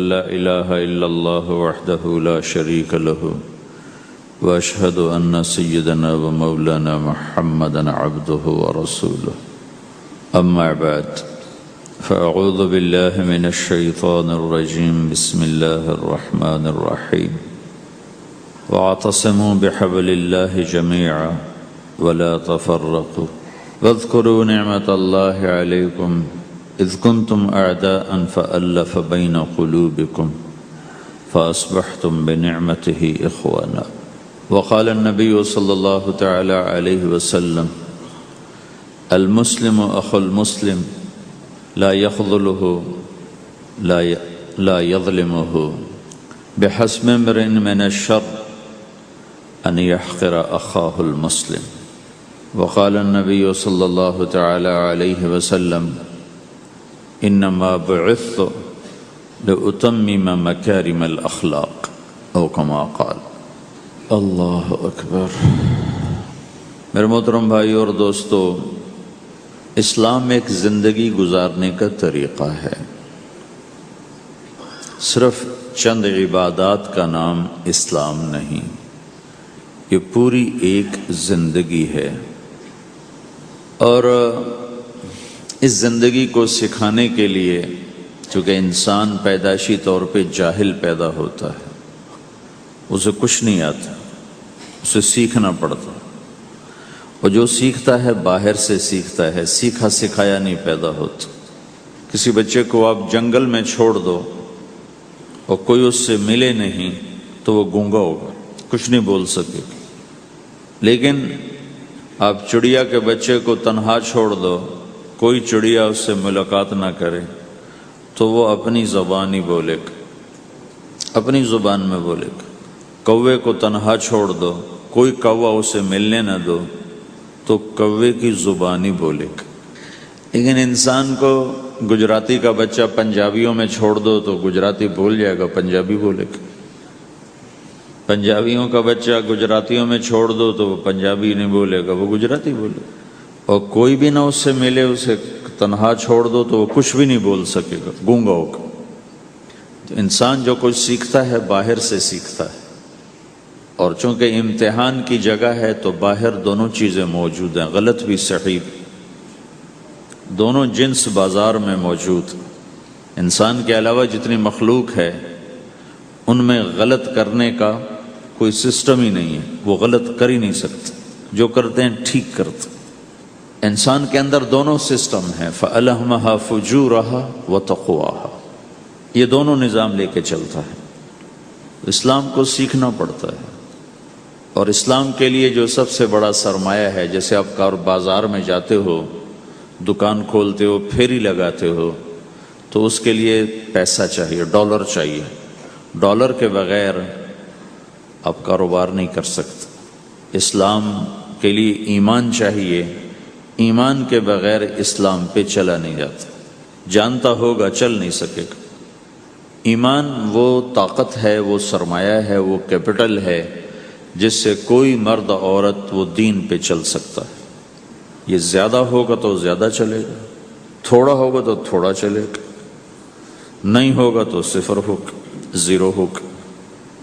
لا إله إلا الله وحده لا شريك له وأشهد أن سيدنا ومولانا محمدا عبده ورسوله أما بعد فأعوذ بالله من الشيطان الرجيم بسم الله الرحمن الرحيم واعتصموا بحبل الله جميعا ولا تفرقوا واذكروا نعمة الله عليكم إذ كنتم أعداء فألف بين قلوبكم فأصبحتم بنعمته إخوانا وقال النبي صلى الله تعالى عليه وسلم المسلم أخو المسلم لا يخذله لا يظلمه بحسب امرئ من الشر أن يحقر أخاه المسلم وقال النبي صلى الله تعالى عليه وسلم انما بعثت لأتمم مکارم الاخلاق او کما قال۔ اللہ اکبر۔ میرے محترم بھائی اور دوستو، اسلام ایک زندگی گزارنے کا طریقہ ہے، صرف چند عبادات کا نام اسلام نہیں، یہ پوری ایک زندگی ہے۔ اور اس زندگی کو سکھانے کے لیے، چونکہ انسان پیدائشی طور پہ جاہل پیدا ہوتا ہے، اسے کچھ نہیں آتا، اسے سیکھنا پڑتا، اور جو سیکھتا ہے باہر سے سیکھتا ہے، سیکھا سکھایا نہیں پیدا ہوتا۔ کسی بچے کو آپ جنگل میں چھوڑ دو اور کوئی اس سے ملے نہیں تو وہ گونگا ہوگا، کچھ نہیں بول سکے گا۔ لیکن آپ چڑیا کے بچے کو تنہا چھوڑ دو، کوئی چڑیا اس سے ملاقات نہ کرے تو وہ اپنی زبان ہی بولے گا، اپنی زبان میں بولے گا۔ کوے کو تنہا چھوڑ دو، کوئی کوا اسے ملنے نہ دو تو کوے کی زبان ہی بولے گا۔ لیکن انسان کو گجراتی کا بچہ پنجابیوں میں چھوڑ دو تو گجراتی بول جائے گا، پنجابی بولے گا۔ پنجابیوں کا بچہ گجراتیوں میں چھوڑ دو تو وہ پنجابی نہیں بولے گا، وہ گجراتی بولے گا۔ اور کوئی بھی نہ اس سے ملے، اسے تنہا چھوڑ دو تو وہ کچھ بھی نہیں بول سکے گا، گونگا ہوگا۔ تو انسان جو کچھ سیکھتا ہے باہر سے سیکھتا ہے، اور چونکہ امتحان کی جگہ ہے تو باہر دونوں چیزیں موجود ہیں، غلط بھی صحیح بھی، دونوں جنس بازار میں موجود۔ انسان کے علاوہ جتنی مخلوق ہے ان میں غلط کرنے کا کوئی سسٹم ہی نہیں ہے، وہ غلط کر ہی نہیں سکتے، جو کرتے ہیں ٹھیک کرتے۔ انسان کے اندر دونوں سسٹم ہیں، فَأَلْهَمَهَا فُجُورَهَا وَتَقْوَاهَا، یہ دونوں نظام لے کے چلتا ہے۔ اسلام کو سیکھنا پڑتا ہے، اور اسلام کے لیے جو سب سے بڑا سرمایہ ہے، جیسے آپ بازار میں جاتے ہو، دکان کھولتے ہو، پھیری لگاتے ہو، تو اس کے لیے پیسہ چاہیے، ڈالر چاہیے۔ ڈالر کے بغیر آپ کاروبار نہیں کر سکتے۔ اسلام کے لیے ایمان چاہیے، ایمان کے بغیر اسلام پہ چلا نہیں جاتا، جانتا ہوگا چل نہیں سکے گا۔ ایمان وہ طاقت ہے، وہ سرمایہ ہے، وہ کیپٹل ہے جس سے کوئی مرد عورت وہ دین پہ چل سکتا ہے۔ یہ زیادہ ہوگا تو زیادہ چلے گا، تھوڑا ہوگا تو تھوڑا چلے گا، نہیں ہوگا تو صفر ہوگا، زیرو ہوگا۔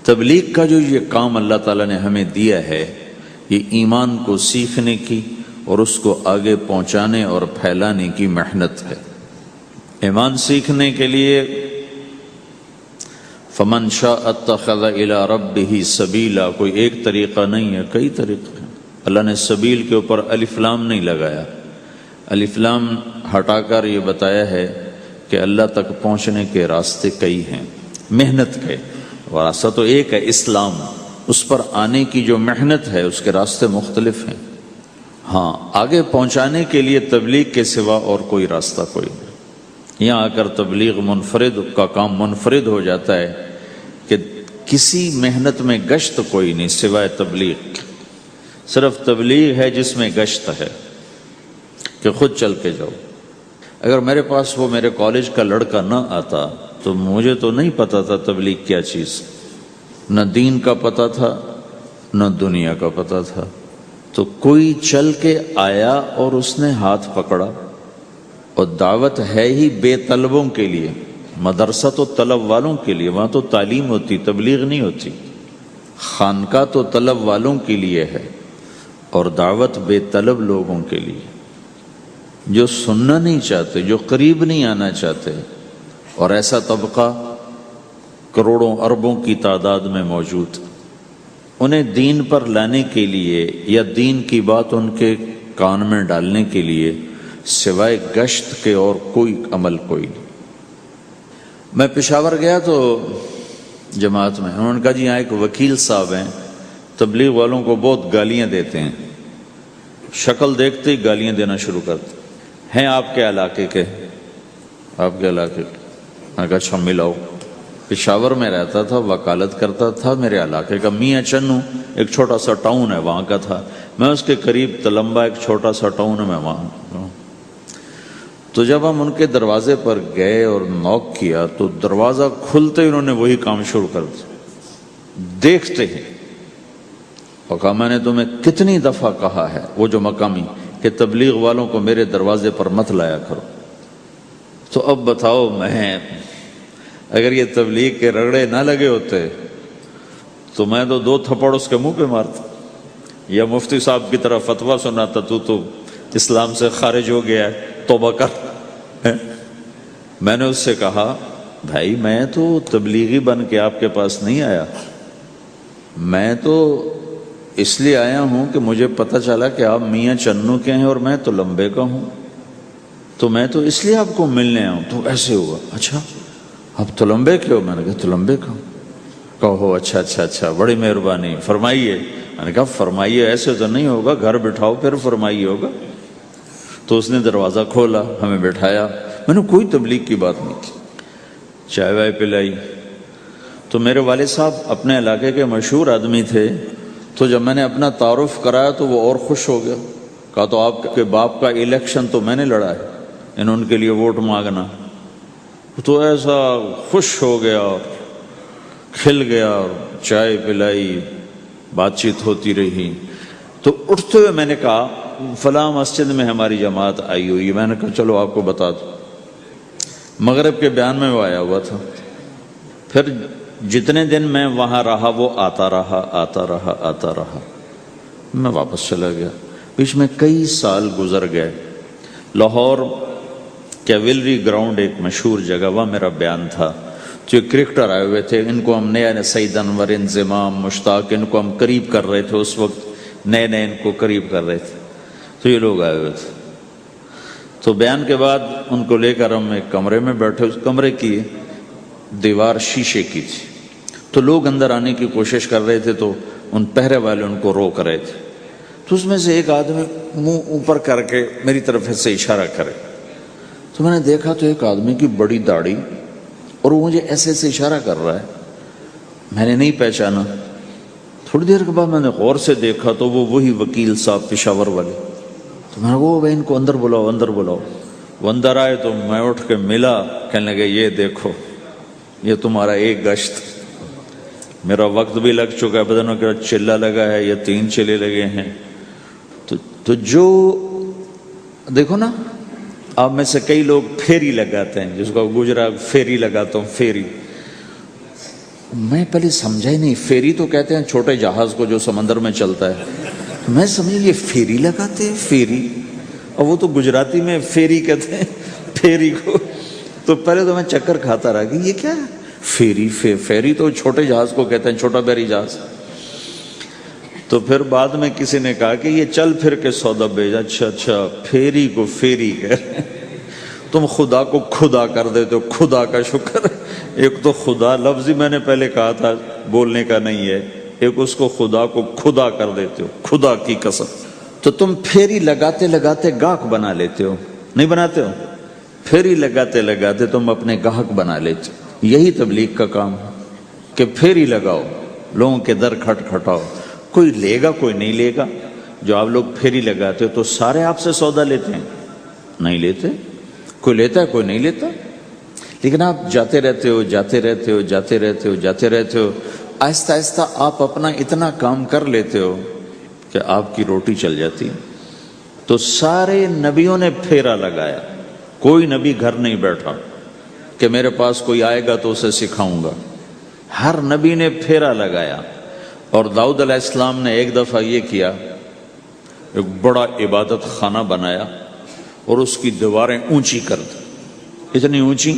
تبلیغ کا جو یہ کام اللہ تعالیٰ نے ہمیں دیا ہے، یہ ایمان کو سیکھنے کی اور اس کو آگے پہنچانے اور پھیلانے کی محنت ہے۔ ایمان سیکھنے کے لیے فَمَنْ شَاءَ اتَّخَذَ إِلَىٰ رَبِّهِ سَبِيلًا، کوئی ایک طریقہ نہیں ہے، کئی طریقے ہیں۔ اللہ نے سبیل کے اوپر الف لام نہیں لگایا، الف لام ہٹا کر یہ بتایا ہے کہ اللہ تک پہنچنے کے راستے کئی ہیں، محنت کے راستہ تو ایک ہے اسلام، اس پر آنے کی جو محنت ہے اس کے راستے مختلف ہیں۔ ہاں، آگے پہنچانے کے لیے تبلیغ کے سوا اور کوئی راستہ کوئی نہیں۔ یہاں آ کر تبلیغ منفرد کا کام منفرد ہو جاتا ہے کہ کسی محنت میں گشت کوئی نہیں سوائے تبلیغ، صرف تبلیغ ہے جس میں گشت ہے کہ خود چل کے جاؤ۔ اگر میرے پاس وہ میرے کالج کا لڑکا نہ آتا تو مجھے تو نہیں پتا تھا تبلیغ کیا چیز، نہ دین کا پتا تھا نہ دنیا کا پتا تھا۔ تو کوئی چل کے آیا اور اس نے ہاتھ پکڑا، اور دعوت ہے ہی بے طلبوں کے لیے، مدرسہ تو طلب والوں کے لیے، وہاں تو تعلیم ہوتی، تبلیغ نہیں ہوتی۔ خانقاہ تو طلب والوں کے لیے ہے اور دعوت بے طلب لوگوں کے لیے، جو سننا نہیں چاہتے، جو قریب نہیں آنا چاہتے، اور ایسا طبقہ کروڑوں اربوں کی تعداد میں موجود، انہیں دین پر لانے کے لیے یا دین کی بات ان کے کان میں ڈالنے کے لیے سوائے گشت کے اور کوئی عمل کوئی نہیں۔ میں پشاور گیا تو جماعت میں انہوں نے کہا جی یہاں ایک وکیل صاحب ہیں، تبلیغ والوں کو بہت گالیاں دیتے ہیں، شکل دیکھتے ہی گالیاں دینا شروع کرتے ہیں آپ کے علاقے کے؟ آپ کے علاقے کے؟ میں نے کہا اچھا ملاؤ۔ پشاور میں رہتا تھا، وکالت کرتا تھا، میرے علاقے کا میاں چنو ایک چھوٹا سا ٹاؤن ہے وہاں کا تھا، میں اس کے قریب تلمبا ایک چھوٹا سا ٹاؤن ہے میں وہاں۔ تو جب ہم ان کے دروازے پر گئے اور نوک کیا تو دروازہ کھلتے ہی انہوں نے وہی کام شروع کر دیا، دیکھتے ہی۔ اور کہا میں نے تمہیں کتنی دفعہ کہا ہے، وہ جو مقامی، کہ تبلیغ والوں کو میرے دروازے پر مت لایا کرو۔ تو اب بتاؤ، میں اگر یہ تبلیغ کے رگڑے نہ لگے ہوتے تو میں تو 2 تھپڑ اس کے منہ پہ مارتا، یا مفتی صاحب کی طرف فتویٰ سناتا، تو اسلام سے خارج ہو گیا ہے، توبہ کر۔ میں نے اس سے کہا بھائی میں تو تبلیغی بن کے آپ کے پاس نہیں آیا، میں تو اس لیے آیا ہوں کہ مجھے پتہ چلا کہ آپ میاں چنو کے ہیں اور میں تو لمبے کا ہوں، تو میں تو اس لیے آپ کو ملنے آؤں۔ تو ایسے ہوا، اچھا آپ تو لمبے کے ہو؟ میں نے کہا تو لمبے کا ہوں۔ کہو اچھا اچھا اچھا، بڑی مہربانی، فرمائیے۔ میں نے کہا فرمائیے ایسے تو نہیں ہوگا، گھر بٹھاؤ پھر فرمائیے ہوگا۔ تو اس نے دروازہ کھولا، ہمیں بٹھایا، میں نے کوئی تبلیغ کی بات نہیں کی، چائے وائے پلائی۔ تو میرے والد صاحب اپنے علاقے کے مشہور آدمی تھے، تو جب میں نے اپنا تعارف کرایا تو وہ اور خوش ہو گیا، کہا تو آپ کے باپ کا الیکشن تو میں نے لڑا ہے، ان کے لیے ووٹ مانگنا۔ تو ایسا خوش ہو گیا اور کھل گیا، اور چائے پلائی، بات چیت ہوتی رہی۔ تو اٹھتے ہوئے میں نے کہا فلاں مسجد میں ہماری جماعت آئی ہوئی ہے، میں نے کہا چلو آپ کو بتا دوں۔ مغرب کے بیان میں وہ آیا ہوا تھا۔ پھر جتنے دن میں وہاں رہا وہ آتا رہا آتا رہا آتا رہا، میں واپس چلا گیا۔ بیچ میں کئی سال گزر گئے۔ لاہور کیولری گراؤنڈ ایک مشہور جگہ، وہاں میرا بیان تھا۔ جو کرکٹر آئے ہوئے تھے، ان کو ہم نئے سعید انور، انضمام، مشتاق، ان کو ہم قریب کر رہے تھے، اس وقت نئے ان کو قریب کر رہے تھے۔ تو یہ لوگ آئے ہوئے تھے۔ تو بیان کے بعد ان کو لے کر ہم ایک کمرے میں بیٹھے، اس کمرے کی دیوار شیشے کی تھی، تو لوگ اندر آنے کی کوشش کر رہے تھے، تو ان پہرے والے ان کو روک رہے تھے۔ تو اس میں سے ایک آدمی منہ اوپر کر کے میری طرف سے اشارہ کرے، تو میں نے دیکھا تو ایک آدمی کی بڑی داڑھی، اور وہ مجھے ایسے ایسے اشارہ کر رہا ہے، میں نے نہیں پہچانا۔ تھوڑی دیر کے بعد میں نے غور سے دیکھا تو وہ وہی وکیل صاحب پشاور والے۔ تو میں نے کہا بھائی ان کو اندر بلاؤ، اندر بلاؤ۔ وہ اندر آئے تو میں اٹھ کے ملا، کہنے لگے یہ دیکھو یہ تمہارا ایک گشت، میرا وقت بھی لگ چکا ہے، بدنوں کا چلہ لگا ہے یا 3 چلے لگے ہیں۔ تو جو دیکھو نا، آپ میں سے کئی لوگ پھیری لگاتے ہیں، جس کو گجرا پھیری لگاتا ہوں، پھیری۔ میں پہلے سمجھا ہی نہیں، پھیری تو کہتے ہیں چھوٹے جہاز کو جو سمندر میں چلتا ہے، میں سمجھا یہ پھیری لگاتے ہیں، پھیری، اور وہ تو گجراتی میں پھیری کہتے ہیں پھیری کو۔ تو پہلے تو میں چکر کھاتا رہا کہ یہ کیا ہے پھیری، پھیری تو چھوٹے جہاز کو کہتے ہیں، چھوٹا بحری جہاز۔ تو پھر بعد میں کسی نے کہا کہ یہ چل پھر کے سودا بھیجا، اچھا پھیری کو پھیری کہہ، تم خدا کو خدا کر دیتے ہو، خدا کا شکر۔ ایک تو خدا لفظ ہی میں نے پہلے کہا تھا بولنے کا نہیں ہے، ایک اس کو خدا کو خدا کر دیتے ہو، خدا کی قسم۔ تو تم پھیری لگاتے لگاتے گاہک بنا لیتے ہو، نہیں بناتے ہو؟ پھیری لگاتے لگاتے تم اپنے گاہک بنا لیتے ہو۔ یہی تبلیغ کا کام ہے کہ پھیری لگاؤ، لوگوں کے در کھٹکھٹاؤ، کوئی لے گا کوئی نہیں لے گا۔ جو آپ لوگ پھیری لگاتے ہو تو سارے آپ سے سودا لیتے ہیں؟ نہیں لیتے، کوئی لیتا ہے کوئی نہیں لیتا، لیکن آپ جاتے رہتے ہو جاتے رہتے ہو جاتے رہتے ہو جاتے رہتے ہو، آہستہ آہستہ آپ اپنا اتنا کام کر لیتے ہو کہ آپ کی روٹی چل جاتی ہے۔ تو سارے نبیوں نے پھیرا لگایا، کوئی نبی گھر نہیں بیٹھا، کہ میرے پاس کوئی آئے گا تو اسے سکھاؤں گا. ہر نبی نے پھیرا لگایا. اور داؤد علیہ السلام نے ایک دفعہ یہ کیا، ایک بڑا عبادت خانہ بنایا اور اس کی دیواریں اونچی کر دی، اتنی اونچی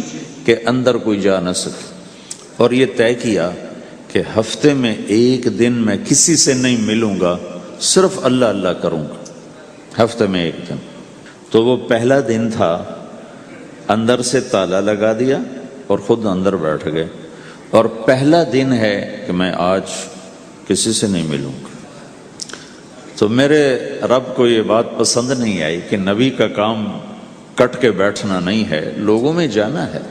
کہ اندر کوئی جا نہ سکے، اور یہ طے کیا کہ ہفتے میں ایک دن میں کسی سے نہیں ملوں گا، صرف اللہ اللہ کروں گا، ہفتے میں ایک دن. تو وہ پہلا دن تھا، اندر سے تالا لگا دیا اور خود اندر بیٹھ گئے، اور پہلا دن ہے کہ میں آج کسی سے نہیں ملوں گا. تو میرے رب کو یہ بات پسند نہیں آئی کہ نبی کا کام کٹ کے بیٹھنا نہیں ہے، لوگوں میں جانا ہے.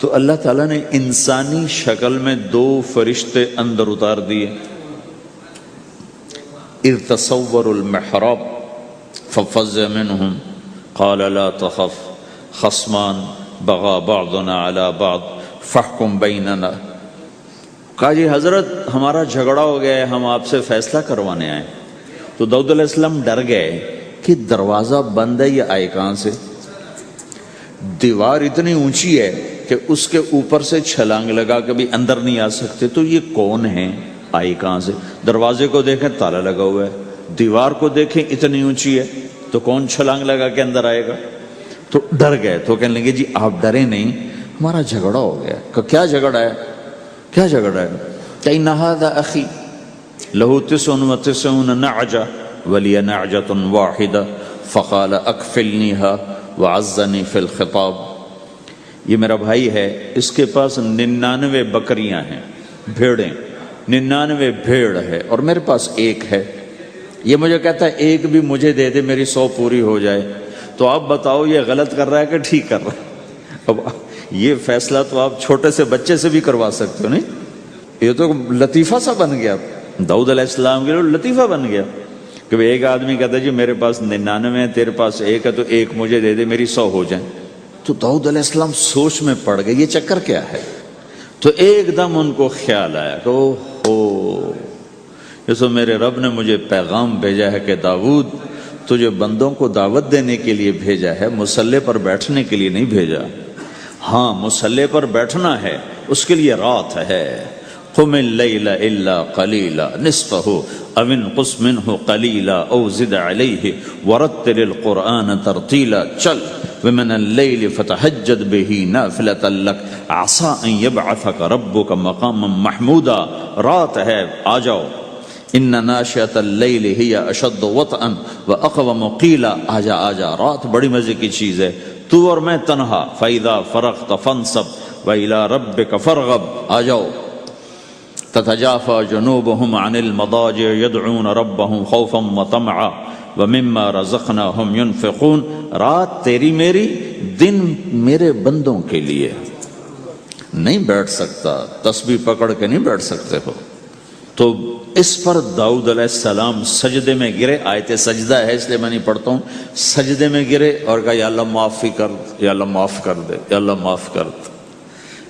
تو اللہ تعالیٰ نے انسانی شکل میں 2 فرشتے اندر اتار دیے. اذ تصوروا المحراب ففزع منهم قال لا تخف خصمان بغى بعضنا على بعض فاحكم بيننا. کہا جی حضرت ہمارا جھگڑا ہو گیا ہے، ہم آپ سے فیصلہ کروانے آئے. تو داؤد علیہ السلام ڈر گئے کہ دروازہ بند ہے، یہ آئے کہاں سے؟ دیوار اتنی اونچی ہے کہ اس کے اوپر سے چھلانگ لگا کے بھی اندر نہیں آ سکتے، تو یہ کون ہیں، آئے کہاں سے؟ دروازے کو دیکھیں تالا لگا ہوا ہے، دیوار کو دیکھیں اتنی اونچی ہے، تو کون چھلانگ لگا کے اندر آئے گا؟ تو ڈر گئے. تو کہنے لگے جی آپ ڈرے نہیں، ہمارا جھگڑا ہو گیا. کہ کیا جھگڑا ہے؟ کیا جھگڑا ہے؟ کہ هذا اخی له 99 نعجہ ولی نعجۃ واحدہ فقال اکفلنیها وعزنی فی الخطاب. یہ میرا بھائی ہے، اس کے پاس 99 بکریاں ہیں، بھیڑیں، 99 بھیڑ ہے، اور میرے پاس ایک ہے. یہ مجھے کہتا ہے ایک بھی مجھے دے دے، میری 100 پوری ہو جائے. تو آپ بتاؤ یہ غلط کر رہا ہے کہ ٹھیک کر رہا ہے؟ اب یہ فیصلہ تو آپ چھوٹے سے بچے سے بھی کروا سکتے ہو، نہیں؟ یہ تو لطیفہ سا بن گیا، داؤد علیہ السلام کے لیے لطیفہ بن گیا کہ ایک آدمی کہتا ہے جی میرے پاس 99 ہے، تیرے پاس ایک ہے، تو ایک مجھے دے دے، میری 100 ہو جائیں. تو داؤد علیہ السلام سوچ میں پڑ گئے یہ چکر کیا ہے. تو ایک دم ان کو خیال آیا کہ اوہو، یہ تو میرے رب نے مجھے پیغام بھیجا ہے کہ داؤد تجھے بندوں کو دعوت دینے کے لیے بھیجا ہے، مصلی پر بیٹھنے کے لیے نہیں بھیجا. ہاں مصلی پر بیٹھنا ہے، اس کے لیے رات ہے. قم اللیل الا قلیلا نصفہ او انقص منہ قلیلا او زد علیہ ورتل القرآن ترتیلا. چل ومن اللیل فتہجد بہ نافلۃ لک عسیٰ ان یبعثک ربک مقاما محمودا. رات ہے، آ جاؤ. ان ناشئۃ اللیل ہی اشد وطئا واقوم قیلا. آجا آجا، رات بڑی مزے کی چیز ہے، تو اور میں تنہا. فاذا فرغت فانصب والى ربک فارغب. آ جاؤ. تتجافى جنوبهم عن المضاجع يدعون ربهم خوفا وطمعا ومما رزقناهم ينفقون. رات تیری میری، دن میرے بندوں کے لیے. نہیں بیٹھ سکتا، تسبیح پکڑ کے نہیں بیٹھ سکتے ہو. تو اس پر داؤد علیہ السلام سجدے میں گرے. آیت سجدہ ہے اس لیے میں نہیں پڑھتا ہوں. سجدے میں گرے اور کہا یا اللہ معافی کر، یا اللہ معاف کر دے، یا اللہ معاف کر دے.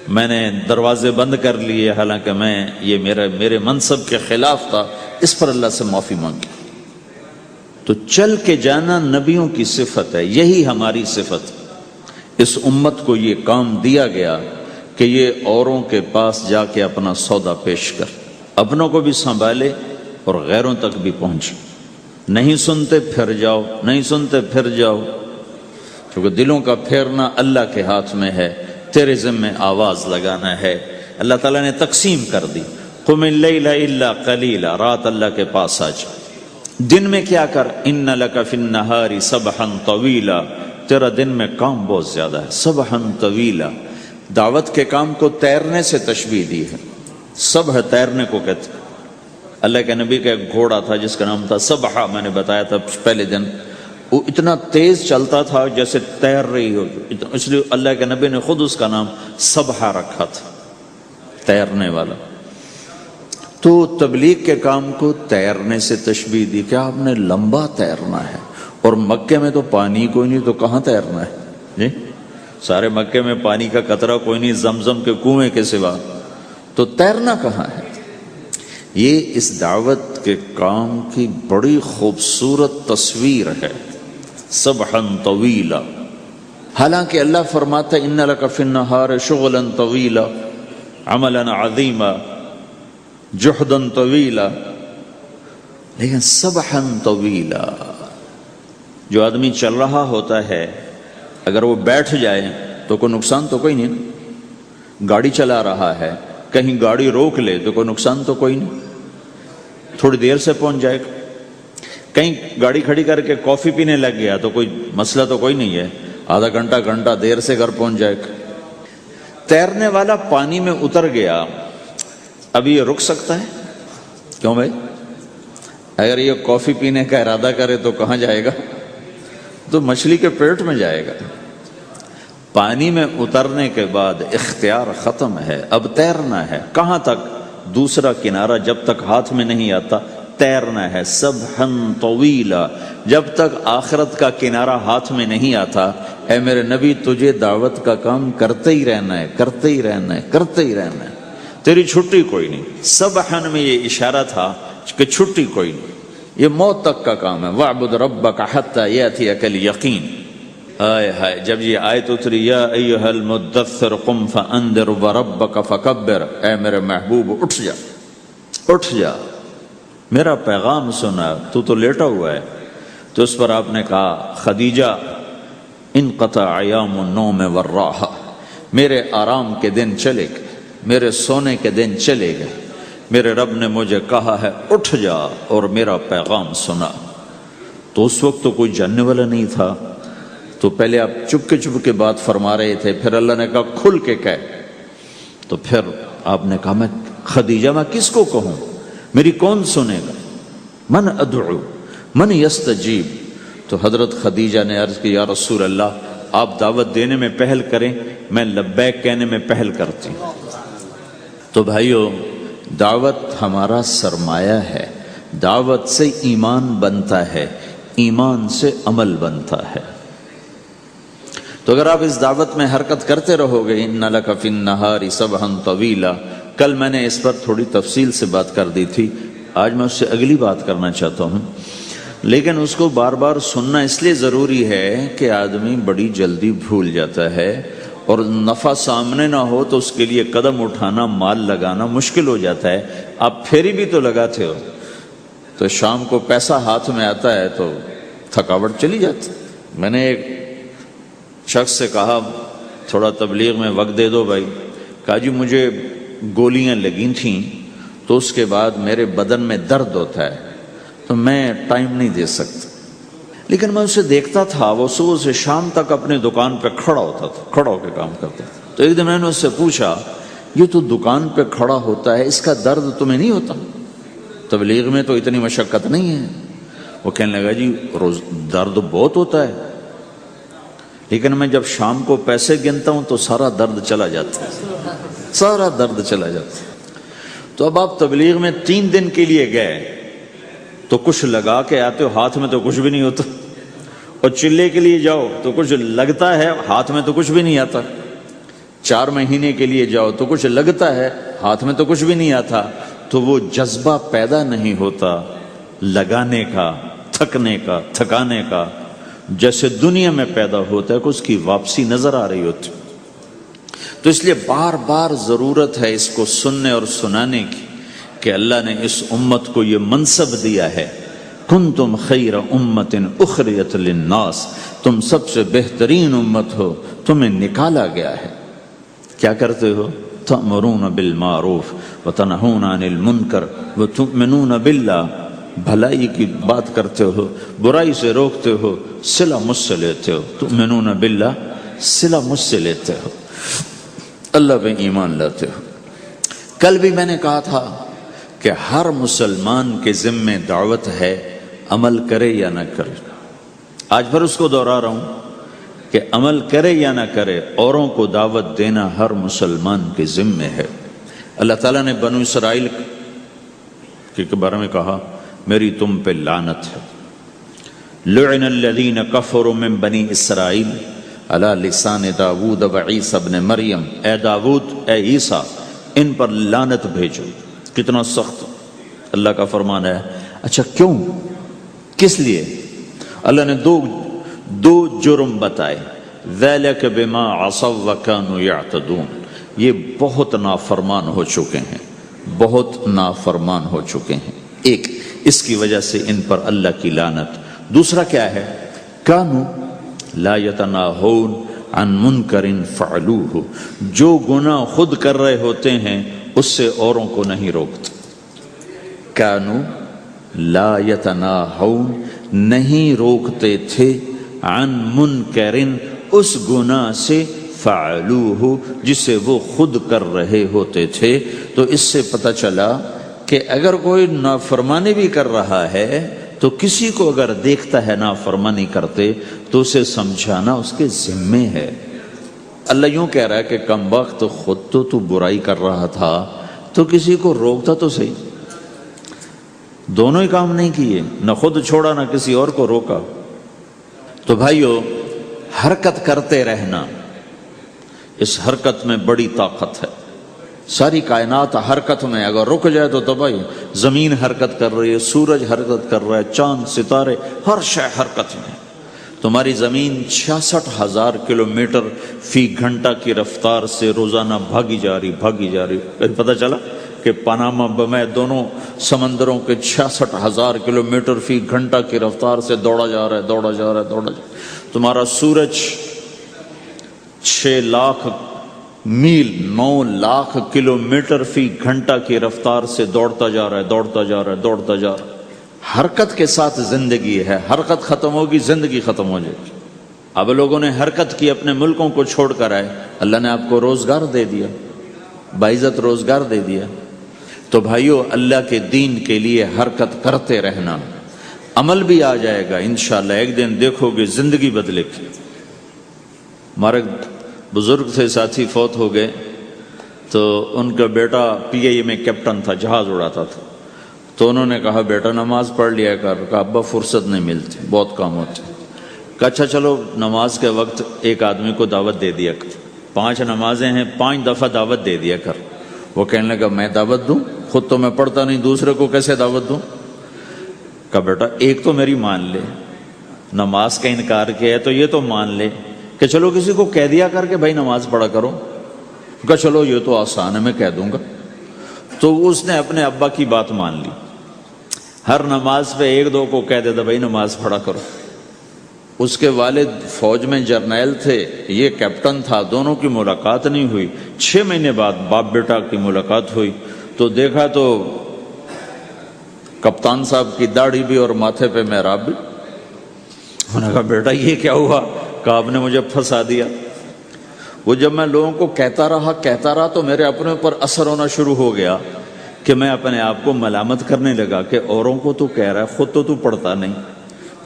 میں نے دروازے بند کر لیے، حالانکہ یہ میرے منصب کے خلاف تھا. اس پر اللہ سے معافی مانگی. تو چل کے جانا نبیوں کی صفت ہے، یہی ہماری صفت. اس امت کو یہ کام دیا گیا کہ یہ اوروں کے پاس جا کے اپنا سودا پیش کر، اپنوں کو بھی سنبھالے اور غیروں تک بھی پہنچے. نہیں سنتے پھر جاؤ، نہیں سنتے پھر جاؤ، کیونکہ دلوں کا پھیرنا اللہ کے ہاتھ میں ہے. تیرے ذمہ آواز لگانا ہے. اللہ تعالیٰ نے تقسیم کر دی. قم اللیل الا قلیلا، رات اللہ کے پاس آ جا. دن میں کیا کر، ان لک فی النہار سبحا طویلا، تیرا دن میں کام بہت زیادہ ہے. سبحا طویلا، دعوت کے کام کو تیرنے سے تشبیہ دی ہے. سبح تیرنے کو کہتے. اللہ کے نبی کا ایک گھوڑا تھا جس کا نام تھا سبحہ، میں نے بتایا تھا پہلے دن. وہ اتنا تیز چلتا تھا جیسے تیر رہی ہو، اس لیے اللہ کے نبی نے خود اس کا نام سبحہ رکھا تھا، تیرنے والا. تو تبلیغ کے کام کو تیرنے سے تشبیہ دی کہ آپ نے لمبا تیرنا ہے. اور مکے میں تو پانی کوئی نہیں، تو کہاں تیرنا ہے جی؟ سارے مکے میں پانی کا قطرہ کوئی نہیں زمزم کے کنویں کے سوا، تو تیرنا کہاں ہے؟ یہ اس دعوت کے کام کی بڑی خوبصورت تصویر ہے. سبحا طویلا، حالانکہ اللہ فرماتا ہے ان لک فی النہار شغلا طویلا عملا عظیما جہدا طویلا، لیکن سبحا طویلا، جو آدمی چل رہا ہوتا ہے اگر وہ بیٹھ جائے تو کوئی نقصان تو کوئی نہیں، گاڑی چلا رہا ہے کہیں گاڑی روک لے تو کوئی نقصان تو کوئی نہیں، تھوڑی دیر سے پہنچ جائے گا، کہیں گاڑی کھڑی کر کے کافی پینے لگ گیا تو کوئی مسئلہ تو کوئی نہیں ہے، آدھا گھنٹہ دیر سے گھر پہنچ جائے گا۔ تیرنے والا پانی میں اتر گیا، ابھی یہ رک سکتا ہے؟ کیوں بھائی؟ اگر یہ کافی پینے کا ارادہ کرے تو کہاں جائے گا؟ تو مچھلی کے پیٹ میں جائے گا۔ پانی میں اترنے کے بعد اختیار ختم ہے، اب تیرنا ہے۔ کہاں تک؟ دوسرا کنارہ جب تک ہاتھ میں نہیں آتا تیرنا ہے، سبحا طویلا، جب تک آخرت کا کنارہ ہاتھ میں نہیں آتا۔ اے میرے نبی، تجھے دعوت کا کام کرتے ہی رہنا ہے، کرتے ہی رہنا ہے، کرتے ہی رہنا ہے، تیری چھٹی کوئی نہیں۔ سبحا میں یہ اشارہ تھا کہ چھٹی کوئی نہیں، یہ موت تک کا کام ہے۔ وَاعْبُدْ رَبَّكَ حَتَّى يَأْتِيَكَ الْيَقِينُ۔ آئے ہائے، جب یہ آیت اتری یا ایھا المدثر قم فانذر وربک فکبر، اے میرے محبوب اٹھ جا، اٹھ جا، میرا پیغام سنا، تو لیٹا ہوا ہے۔ تو اس پر آپ نے کہا خدیجہ انقطع ایام النوم والراحہ، میرے آرام کے دن چلے گئے، میرے سونے کے دن چلے گئے، میرے رب نے مجھے کہا ہے اٹھ جا اور میرا پیغام سنا۔ تو اس وقت تو کوئی جاننے والا نہیں تھا، تو پہلے آپ چپ کے بات فرما رہے تھے، پھر اللہ نے کہا کھل کے کہہ، تو پھر آپ نے کہا میں خدیجہ میں کس کو کہوں، میری کون سنے گا، من ادعو من یستجیب۔ تو حضرت خدیجہ نے عرض کی یا رسول اللہ، آپ دعوت دینے میں پہل کریں، میں لبیک کہنے میں پہل کرتی ہوں۔ تو بھائیو، دعوت ہمارا سرمایہ ہے، دعوت سے ایمان بنتا ہے، ایمان سے عمل بنتا ہے۔ تو اگر آپ اس دعوت میں حرکت کرتے رہو گے، ان لک فی النہار سبحا طویلا، کل میں نے اس پر تھوڑی تفصیل سے بات کر دی تھی، آج میں اس سے اگلی بات کرنا چاہتا ہوں، لیکن اس کو بار بار سننا اس لیے ضروری ہے کہ آدمی بڑی جلدی بھول جاتا ہے، اور نفع سامنے نہ ہو تو اس کے لیے قدم اٹھانا، مال لگانا مشکل ہو جاتا ہے۔ آپ پھیری بھی تو لگاتے ہو، تو شام کو پیسہ ہاتھ میں آتا ہے تو تھکاوٹ چلی جاتی۔ میں نے ایک شخص سے کہا تھوڑا تبلیغ میں وقت دے دو بھائی، کہا جی مجھے گولیاں لگی تھیں تو اس کے بعد میرے بدن میں درد ہوتا ہے تو میں ٹائم نہیں دے سکتا، لیکن میں اسے دیکھتا تھا وہ صبح سے شام تک اپنے دکان پہ کھڑا ہوتا تھا، کھڑا ہو کے کام کرتا تھا۔ تو ایک دن میں نے اس سے پوچھا یہ تو دکان پہ کھڑا ہوتا ہے، اس کا درد تمہیں نہیں ہوتا؟ تبلیغ میں تو اتنی مشقت نہیں ہے۔ وہ کہنے لگا جی روز درد بہت ہوتا ہے، لیکن میں جب شام کو پیسے گنتا ہوں تو سارا درد چلا جاتا ہے، سارا درد چلا جاتا ہے۔ تو اب آپ تبلیغ میں 3 دن کے لیے گئے تو کچھ لگا کے آتے ہو، ہاتھ میں تو کچھ بھی نہیں ہوتا، اور چلے کے لیے جاؤ تو کچھ لگتا ہے، ہاتھ میں تو کچھ بھی نہیں آتا۔ 4 مہینے کے لیے جاؤ تو کچھ لگتا ہے، ہاتھ میں تو کچھ بھی نہیں آتا۔ تو وہ جذبہ پیدا نہیں ہوتا لگانے کا، تھکنے کا، تھکانے کا، جیسے دنیا میں پیدا ہوتا ہے کہ اس کی واپسی نظر آ رہی ہوتی۔ تو اس لیے بار بار ضرورت ہے اس کو سننے اور سنانے کی کہ اللہ نے اس امت کو یہ منصب دیا ہے، کنتم خیر امت اخرجت للناس، تم سب سے بہترین امت ہو، تمہیں نکالا گیا ہے۔ کیا کرتے ہو؟ تأمرون بالمعروف وتنہون عن المنکر وتؤمنون باللہ، بھلائی کی بات کرتے ہو، برائی سے روکتے ہو، صلہ مجھ سے لیتے ہو، تؤمنون باللہ، صلہ مجھ سے لیتے ہو، اللہ پہ ایمان لاتے ہو۔ کل بھی میں نے کہا تھا کہ ہر مسلمان کے ذمے دعوت ہے، عمل کرے یا نہ کرے۔ آج پھر اس کو دہرا رہا ہوں کہ عمل کرے یا نہ کرے، اوروں کو دعوت دینا ہر مسلمان کے ذمے ہے۔ اللہ تعالیٰ نے بنو اسرائیل کے بارے میں کہا میری تم پہ لعنت ہے، لعن الذین کفروا من بنی اسرائیل علی لسان داود و عیسی ابن مریم، اے داود، اے عیسیٰ، ان پر لعنت بھیجو۔ کتنا سخت اللہ کا فرمان ہے۔ اچھا کیوں، کس لیے؟ اللہ نے دو جرم بتائے۔ ذَلِكَ بِمَا عَصَوْا وَكَانُوا يَعْتَدُونَ، یہ بہت نافرمان ہو چکے ہیں، بہت نافرمان ہو چکے ہیں۔ ایک اس کی وجہ سے ان پر اللہ کی لعنت۔ دوسرا کیا ہے؟ کانوا لا یتناہون عن منکر فعلوہ، جو گناہ خود کر رہے ہوتے ہیں اس سے اوروں کو نہیں روکتے۔ کانوا لا یتناہون، نہیں روکتے تھے، عن منکر، اس گناہ سے، فعلوہ، جسے وہ خود کر رہے ہوتے تھے۔ تو اس سے پتہ چلا کہ اگر کوئی نافرمانی بھی کر رہا ہے تو کسی کو اگر دیکھتا ہے نافرمانی کرتے تو اسے سمجھانا اس کے ذمے ہے۔ اللہ یوں کہہ رہا ہے کہ کم وقت خود تو برائی کر رہا تھا تو کسی کو روکتا تو صحیح۔ دونوں ہی کام نہیں کیے، نہ خود چھوڑا نہ کسی اور کو روکا۔ تو بھائیو، حرکت کرتے رہنا، اس حرکت میں بڑی طاقت ہے۔ ساری کائنات حرکت میں، اگر رک جائے تو تباہی۔ زمین حرکت کر رہی ہے، سورج حرکت کر رہا ہے، چاند ستارے، ہر شے حرکت میں۔ تمہاری زمین 66,000 کلومیٹر فی گھنٹہ کی رفتار سے روزانہ بھاگی جا رہی۔ پتہ چلا کہ پاناما بمے دونوں سمندروں کے 66,000 کلومیٹر فی گھنٹہ کی رفتار سے دوڑا جا رہا ہے۔ تمہارا سورج 6 لاکھ میل 9 لاکھ کلومیٹر فی گھنٹہ کی رفتار سے دوڑتا جا رہا ہے۔ حرکت کے ساتھ زندگی ہے، حرکت ختم ہوگی زندگی ختم ہو جائے گی۔ اب لوگوں نے حرکت کی، اپنے ملکوں کو چھوڑ کر آئے، اللہ نے آپ کو روزگار دے دیا، باعزت روزگار دے دیا۔ تو بھائیو، اللہ کے دین کے لیے حرکت کرتے رہنا، عمل بھی آ جائے گا انشاءاللہ۔ ایک دن دیکھو گے زندگی بدلے گی۔ ہمارے بزرگ تھے، ساتھی فوت ہو گئے، تو ان کا بیٹا PIA میں کیپٹن تھا، جہاز اڑاتا تھا۔ تو انہوں نے کہا بیٹا نماز پڑھ لیا کر۔ کہا ابا فرصت نہیں ملتی، بہت کام ہوتے۔ کہا اچھا چلو نماز کے وقت ایک آدمی کو دعوت دے دیا کر، 5 نمازیں ہیں، 5 دفعہ دعوت دے دیا کر۔ وہ کہنے لگا میں دعوت دوں؟ خود تو میں پڑھتا نہیں، دوسرے کو کیسے دعوت دوں؟ کہا بیٹا ایک تو میری مان لے، نماز کا انکار کیا ہے تو یہ تو مان لے کہ چلو کسی کو کہہ دیا کر کہ بھائی نماز پڑھا کرو۔ کہا چلو یہ تو آسان ہے، میں کہہ دوں گا۔ تو اس نے اپنے ابا کی بات مان لی، ہر نماز پہ 1-2 کو کہہ دیتا بھائی نماز پڑھا کرو۔ اس کے والد فوج میں جرنیل تھے، یہ کیپٹن تھا، دونوں کی ملاقات نہیں ہوئی۔ 6 مہینے بعد باپ بیٹا کی ملاقات ہوئی تو دیکھا تو کپتان صاحب کی داڑھی بھی اور ماتھے پہ محراب بھی۔ انہوں نے کہا بیٹا یہ کیا ہوا؟ کہا آپ نے مجھے پھنسا دیا۔ وہ جب میں لوگوں کو کہتا رہا تو میرے اپنے اوپر اثر ہونا شروع ہو گیا کہ میں اپنے آپ کو ملامت کرنے لگا کہ اوروں کو تو کہہ رہا ہے، خود تو پڑھتا نہیں۔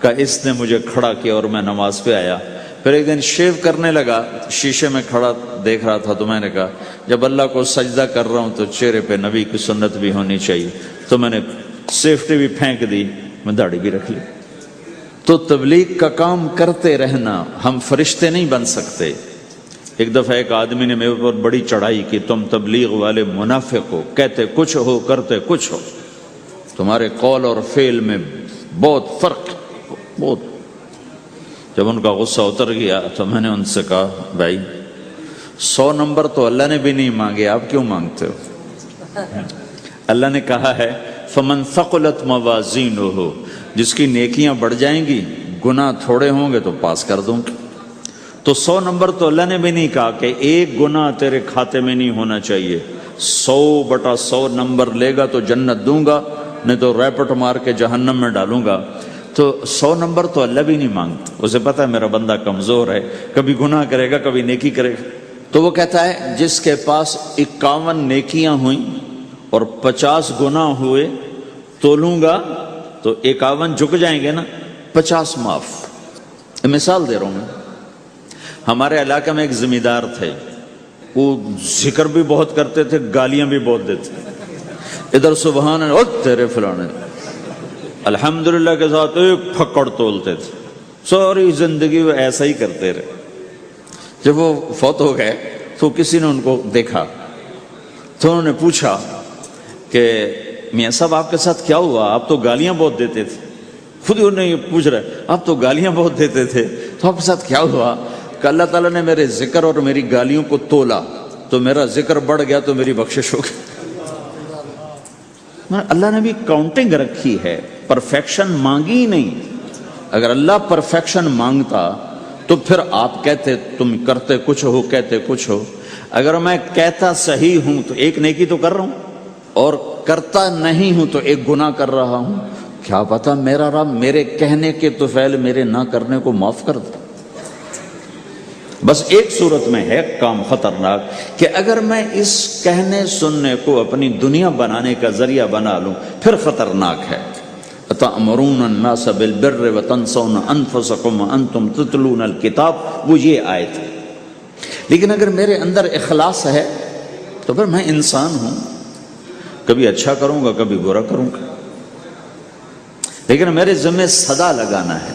کہا اس نے مجھے کھڑا کیا اور میں نماز پہ آیا۔ پھر ایک دن شیو کرنے لگا، شیشے میں کھڑا دیکھ رہا تھا تو میں نے کہا جب اللہ کو سجدہ کر رہا ہوں تو چہرے پہ نبی کی سنت بھی ہونی چاہیے۔ تو میں نے سیفٹی بھی پھینک دی، میں داڑھی بھی رکھ لی۔ تو تبلیغ کا کام کرتے رہنا، ہم فرشتے نہیں بن سکتے۔ ایک دفعہ ایک آدمی نے میرے اوپر بڑی چڑھائی کی، تم تبلیغ والے منافق ہو، کہتے کچھ ہو کرتے کچھ ہو، تمہارے قول اور فعل میں بہت فرق، بہت۔ جب ان کا غصہ اتر گیا تو میں نے ان سے کہا بھائی 100 نمبر تو اللہ نے بھی نہیں مانگے، آپ کیوں مانگتے ہو؟ اللہ نے کہا ہے فمن ثقلت موازینہ، جس کی نیکیاں بڑھ جائیں گی گناہ تھوڑے ہوں گے تو پاس کر دوں گی۔ تو 100 نمبر تو اللہ نے بھی نہیں کہا کہ ایک گناہ تیرے کھاتے میں نہیں ہونا چاہیے، 100/100 نمبر لے گا تو جنت دوں گا، نہیں تو ریپٹ مار کے جہنم میں ڈالوں گا۔ تو 100 نمبر تو اللہ بھی نہیں مانگتا، اسے پتہ ہے میرا بندہ کمزور ہے، کبھی گناہ کرے گا کبھی نیکی کرے گا۔ تو وہ کہتا ہے جس کے پاس 51 نیکیاں ہوئیں اور 50 گناہ ہوئے تولوں گا تو 51 جھک جائیں گے نا، 50 معاف۔ مثال دے رہا ہوں میں، ہمارے علاقے میں ایک ذمہ دار تھے، وہ ذکر بھی بہت کرتے تھے، گالیاں بھی بہت دیتے، ادھر سبحان اللہ تیرے فلانے، الحمدللہ کے ساتھ ایک پھکڑ تولتے تھے، ساری زندگی وہ ایسا ہی کرتے رہے۔ جب وہ فوت ہو گئے تو کسی نے ان کو دیکھا تو انہوں نے پوچھا کہ میاں صاحب آپ کے ساتھ کیا ہوا؟ آپ تو گالیاں بہت دیتے تھے۔ خود انہیں یہ پوچھ رہے آپ تو گالیاں بہت دیتے تھے تو آپ کے ساتھ کیا ہوا؟ کہ اللہ تعالیٰ نے میرے ذکر اور میری گالیوں کو تولا تو میرا ذکر بڑھ گیا تو میری بخشش ہو گئی۔ اللہ نے بھی کاؤنٹنگ رکھی ہے، پرفیکشن مانگی ہی نہیں۔ اگر اللہ پرفیکشن مانگتا تو پھر آپ کہتے تم کرتے کچھ ہو کہتے کچھ ہو۔ اگر میں کہتا صحیح ہوں تو ایک نیکی تو کر رہا ہوں، اور کرتا نہیں ہوں تو ایک گناہ کر رہا ہوں۔ کیا پتا میرا رب میرے کہنے کے تو فعل میرے نہ کرنے کو معاف کر دے۔ بس ایک صورت میں ہے کام خطرناک کہ اگر میں اس کہنے سننے کو اپنی دنیا بنانے کا ذریعہ بنا لوں پھر خطرناک ہے۔ أَتَأْمُرُونَ النَّاسَ بِالْبِرِّ وَتَنْسَوْنَ أَنفُسَكُمْ وَأَنْتُمْ تُتْلُونَ الْكِتَابَ، وہ یہ آیت ہے۔ لیکن اگر میرے اندر اخلاص ہے تو پھر میں انسان ہوں، کبھی اچھا کروں گا کبھی برا کروں گا، لیکن میرے ذمہ صدا لگانا ہے۔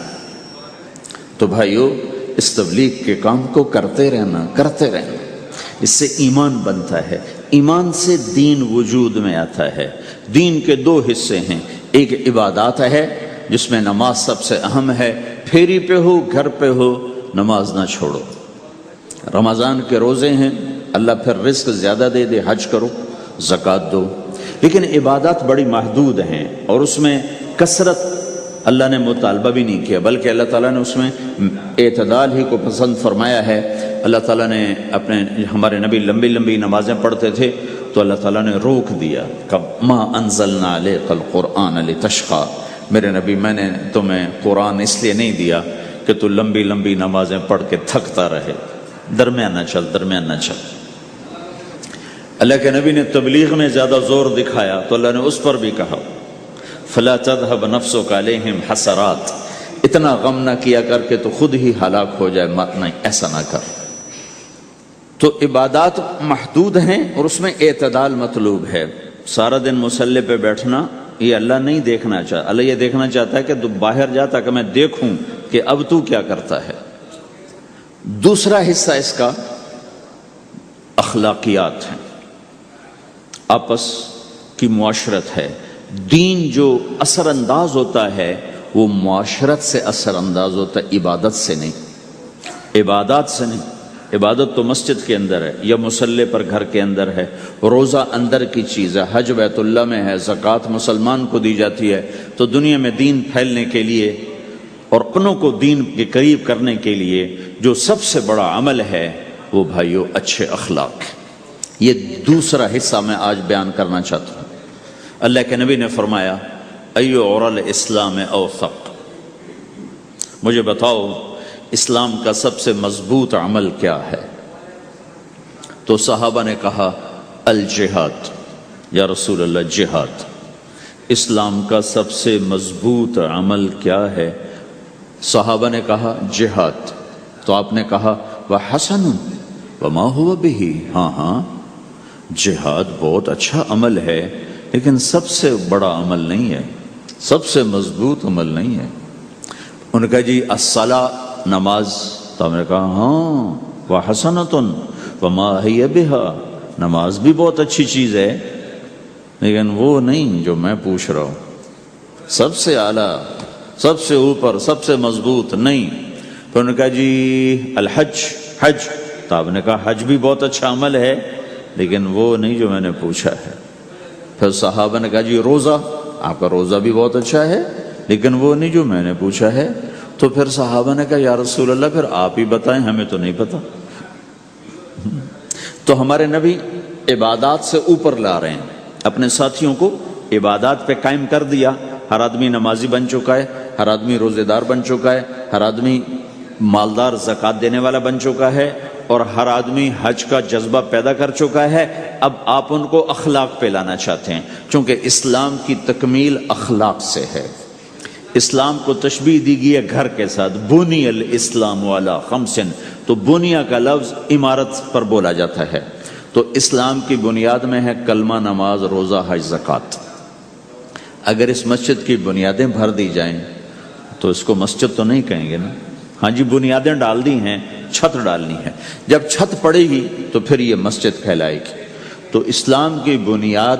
تو بھائیو اس تبلیغ کے کام کو کرتے رہنا۔ اس سے ایمان بنتا ہے، ایمان سے دین وجود میں آتا ہے۔ دین کے دو حصے ہیں، ایک عبادات ہے جس میں نماز سب سے اہم ہے، پھیری پہ ہو گھر پہ ہو نماز نہ چھوڑو۔ رمضان کے روزے ہیں، اللہ پھر رزق زیادہ دے دے، حج کرو، زکوٰۃ دو، لیکن عبادات بڑی محدود ہیں اور اس میں کثرت اللہ نے مطالبہ بھی نہیں کیا، بلکہ اللہ تعالیٰ نے اس میں اعتدال ہی کو پسند فرمایا ہے۔ اللہ تعالیٰ نے ہمارے نبی لمبی لمبی نمازیں پڑھتے تھے تو اللہ تعالیٰ نے روک دیا کہ ما انزلنا علیک القرآن لتشقی، میرے نبی میں نے تمہیں قرآن اس لیے نہیں دیا کہ تو لمبی لمبی نمازیں پڑھ کے تھکتا رہے، درمیان نہ چل۔ اللہ کے نبی نے تبلیغ میں زیادہ زور دکھایا تو اللہ نے اس پر بھی کہا فلا تذهب نفسك عليهم حسرات، اتنا غم نہ کیا کر کے تو خود ہی ہلاک ہو جائے، مت نہیں، ایسا نہ کر۔ تو عبادات محدود ہیں اور اس میں اعتدال مطلوب ہے۔ سارا دن مصلی پہ بیٹھنا یہ اللہ نہیں دیکھنا چاہتا، اللہ یہ دیکھنا چاہتا ہے کہ تو باہر جا تاکہ میں دیکھوں کہ اب تو کیا کرتا ہے۔ دوسرا حصہ اس کا اخلاقیات ہیں، آپس کی معاشرت ہے۔ دین جو اثر انداز ہوتا ہے وہ معاشرت سے اثر انداز ہوتا ہے، عبادت سے نہیں، عبادات سے نہیں۔ عبادت تو مسجد کے اندر ہے یا مصلی پر گھر کے اندر ہے، روزہ اندر کی چیز ہے، حج بیت اللہ میں ہے، زکوٰۃ مسلمان کو دی جاتی ہے۔ تو دنیا میں دین پھیلنے کے لیے اور اپنوں کو دین کے قریب کرنے کے لیے جو سب سے بڑا عمل ہے وہ بھائیو اچھے اخلاق۔ یہ دوسرا حصہ میں آج بیان کرنا چاہتا ہوں۔ اللہ کے نبی نے فرمایا ایو عُرَى الاسلام اوثق، مجھے بتاؤ اسلام کا سب سے مضبوط عمل کیا ہے؟ تو صحابہ نے کہا الجہاد، یا رسول اللہ جہاد۔ اسلام کا سب سے مضبوط عمل کیا ہے؟ صحابہ نے کہا جہاد۔ تو آپ نے کہا وحسن وما هو به، ہاں جہاد بہت اچھا عمل ہے لیکن سب سے بڑا عمل نہیں ہے، سب سے مضبوط عمل نہیں ہے۔ ان کا جی الصلاۃ، نماز۔ تو ہم نے کہا ہاں وحسنۃ وما ہی بہا، نماز بھی بہت اچھی چیز ہے لیکن وہ نہیں جو میں پوچھ رہا ہوں، سب سے اعلیٰ، سب سے اوپر، سب سے مضبوط نہیں۔ تو ان کا جی الحج، حج۔ تو آپ نے کہا حج بھی بہت اچھا عمل ہے لیکن وہ نہیں جو میں نے پوچھا ہے۔ پھر صحابہ نے کہا جی روزہ، آپ کا روزہ بھی بہت اچھا ہے لیکن وہ نہیں جو میں نے پوچھا ہے۔ تو پھر صحابہ نے کہا یا رسول اللہ پھر آپ ہی بتائیں، ہمیں تو نہیں پتا۔ تو ہمارے نبی عبادات سے اوپر لا رہے ہیں، اپنے ساتھیوں کو عبادات پہ قائم کر دیا۔ ہر آدمی نمازی بن چکا ہے، ہر آدمی روزے دار بن چکا ہے، ہر آدمی مالدار زکوٰۃ دینے والا بن چکا ہے، اور ہر آدمی حج کا جذبہ پیدا کر چکا ہے۔ اب آپ ان کو اخلاق پہ لانا چاہتے ہیں، چونکہ اسلام کی تکمیل اخلاق سے ہے۔ اسلام کو تشبیہ دی گئی ہے گھر کے ساتھ، بنی الاسلام علی خمس، تو بنیا کا لفظ عمارت پر بولا جاتا ہے۔ تو اسلام کی بنیاد میں ہے کلمہ، نماز، روزہ، حج، زکوٰۃ۔ اگر اس مسجد کی بنیادیں بھر دی جائیں تو اس کو مسجد تو نہیں کہیں گے نا۔ ہاں جی بنیادیں ڈال دی ہیں، چھت ڈالنی ہے، جب چھت پڑے گی تو پھر یہ مسجد کہلائے گی۔ تو اسلام کی بنیاد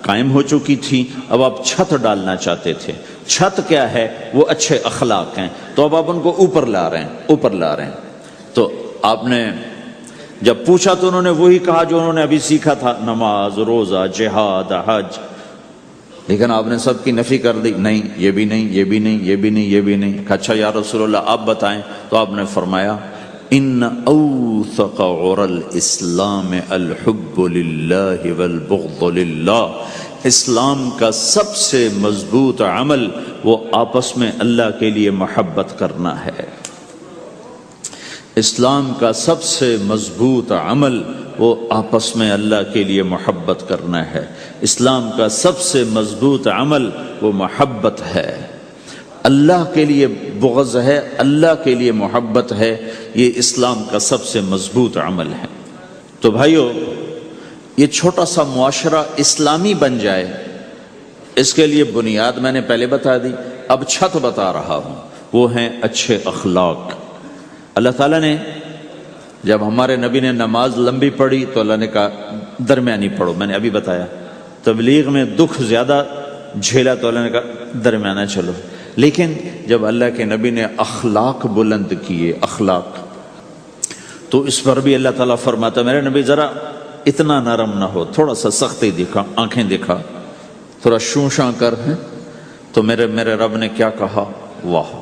قائم ہو چکی تھی، اب آپ چھت ڈالنا چاہتے تھے۔ چھت کیا ہے؟ وہ اچھے اخلاق ہیں، تو اب آپ ان کو اوپر لا رہے ہیں۔ تو آپ نے جب پوچھا تو انہوں نے وہی کہا جو انہوں نے ابھی سیکھا تھا، نماز، روزہ، جہاد، حج، لیکن آپ نے سب کی نفی کر دی، نہیں یہ بھی نہیں، یہ بھی نہیں، یہ بھی نہیں، یہ بھی نہیں۔ کہا اچھا یا رسول اللہ آپ بتائیں، تو آپ نے فرمایا ان اوثق عر الاسلام الحب للہ والبغض للہ، اسلام کا سب سے مضبوط عمل وہ آپس میں اللہ کے لیے محبت کرنا ہے۔ اسلام کا سب سے مضبوط عمل وہ آپس میں اللہ کے لیے محبت کرنا ہے۔ اسلام کا سب سے مضبوط عمل وہ محبت ہے، اللہ کے لیے بغض ہے، اللہ کے لیے محبت ہے، یہ اسلام کا سب سے مضبوط عمل ہے۔ تو بھائیو، یہ چھوٹا سا معاشرہ اسلامی بن جائے، اس کے لیے بنیاد میں نے پہلے بتا دی، اب چھت بتا رہا ہوں، وہ ہیں اچھے اخلاق۔ اللہ تعالیٰ نے جب ہمارے نبی نے نماز لمبی پڑھی تو اللہ نے کہا درمیانی پڑھو، میں نے ابھی بتایا۔ تبلیغ میں دکھ زیادہ جھیلا تو اللہ نے کہا درمیانہ چلو۔ لیکن جب اللہ کے نبی نے اخلاق بلند کیے، اخلاق، تو اس پر بھی اللہ تعالیٰ فرماتا میرے نبی ذرا اتنا نرم نہ ہو، تھوڑا سا سختی دکھا، آنکھیں دکھا، تھوڑا شوں شاں کر۔ ہیں تو میرے رب نے کیا کہا؟ واہ،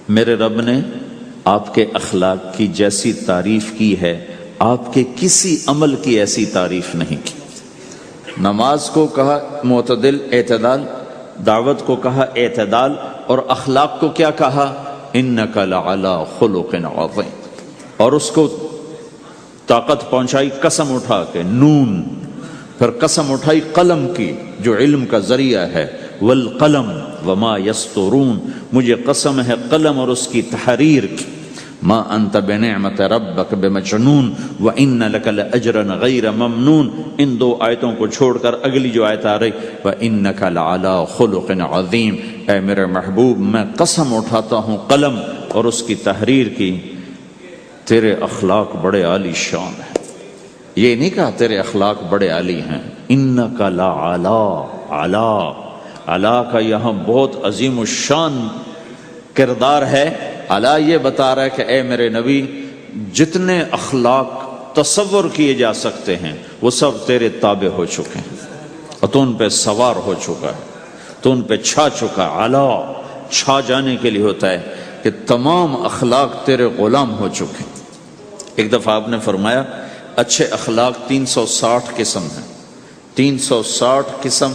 میرے رب نے آپ کے اخلاق کی جیسی تعریف کی ہے، آپ کے کسی عمل کی ایسی تعریف نہیں کی۔ نماز کو کہا معتدل، اعتدال، دعوت کو کہا اعتدال، اور اخلاق کو کیا کہا؟ انک لعلی خلق عظیم، اور اس کو طاقت پہنچائی قسم اٹھا کے، نون، پھر قسم اٹھائی قلم کی جو علم کا ذریعہ ہے، والقلم وما یسطرون، مجھے قسم ہے قلم اور اس کی تحریر کی، ما انت بنعمت ربک بمجنون وان لک لاجرا غیر ممنون۔ ان دو آیتوں کو چھوڑ کر اگلی جو آیت آ رہی وانک لعلی خلق عظیم، اے میرے محبوب میں قسم اٹھاتا ہوں قلم اور اس کی تحریر کی، تیرے اخلاق بڑے عالی شان ہیں۔ یہ نہیں کہا تیرے اخلاق بڑے عالی ہیں، انک لعلی، اعلیٰ کا یہاں بہت عظیم الشان کردار ہے۔ اعلیٰ یہ بتا رہا ہے کہ اے میرے نبی، جتنے اخلاق تصور کیے جا سکتے ہیں وہ سب تیرے تابع ہو چکے ہیں، اور تو ان پہ سوار ہو چکا ہے، تو ان پہ چھا چکا ہے۔ اعلیٰ چھا جانے کے لیے ہوتا ہے کہ تمام اخلاق تیرے غلام ہو چکے ہیں۔ ایک دفعہ آپ نے فرمایا اچھے اخلاق 360 قسم ہیں، 360 قسم،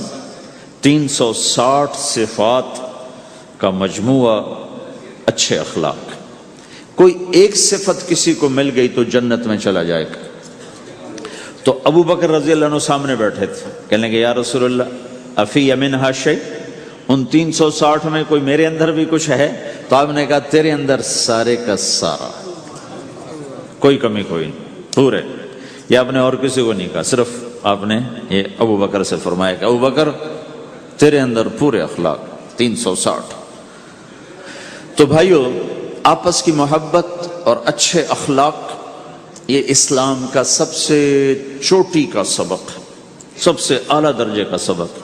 360 صفات کا مجموعہ اچھے اخلاق۔ کوئی ایک صفت کسی کو مل گئی تو جنت میں چلا جائے گا۔ تو ابو بکر رضی اللہ عنہ سامنے بیٹھے تھے، کہنے لگے یا رسول اللہ افی منہا شیء، ان 360 میں کوئی میرے اندر بھی کچھ ہے؟ تو آپ نے کہا تیرے اندر سارے کا سارا، کوئی کمی کوئی نہیں، پورے۔ یہ آپ نے اور کسی کو نہیں کہا، صرف آپ نے یہ ابو بکر سے فرمایا کہ ابو بکر تیرے اندر پورے اخلاق 360۔ تو بھائیو، آپس کی محبت اور اچھے اخلاق یہ اسلام کا سب سے چوٹی کا سبق ہے، سب سے اعلیٰ درجے کا سبق۔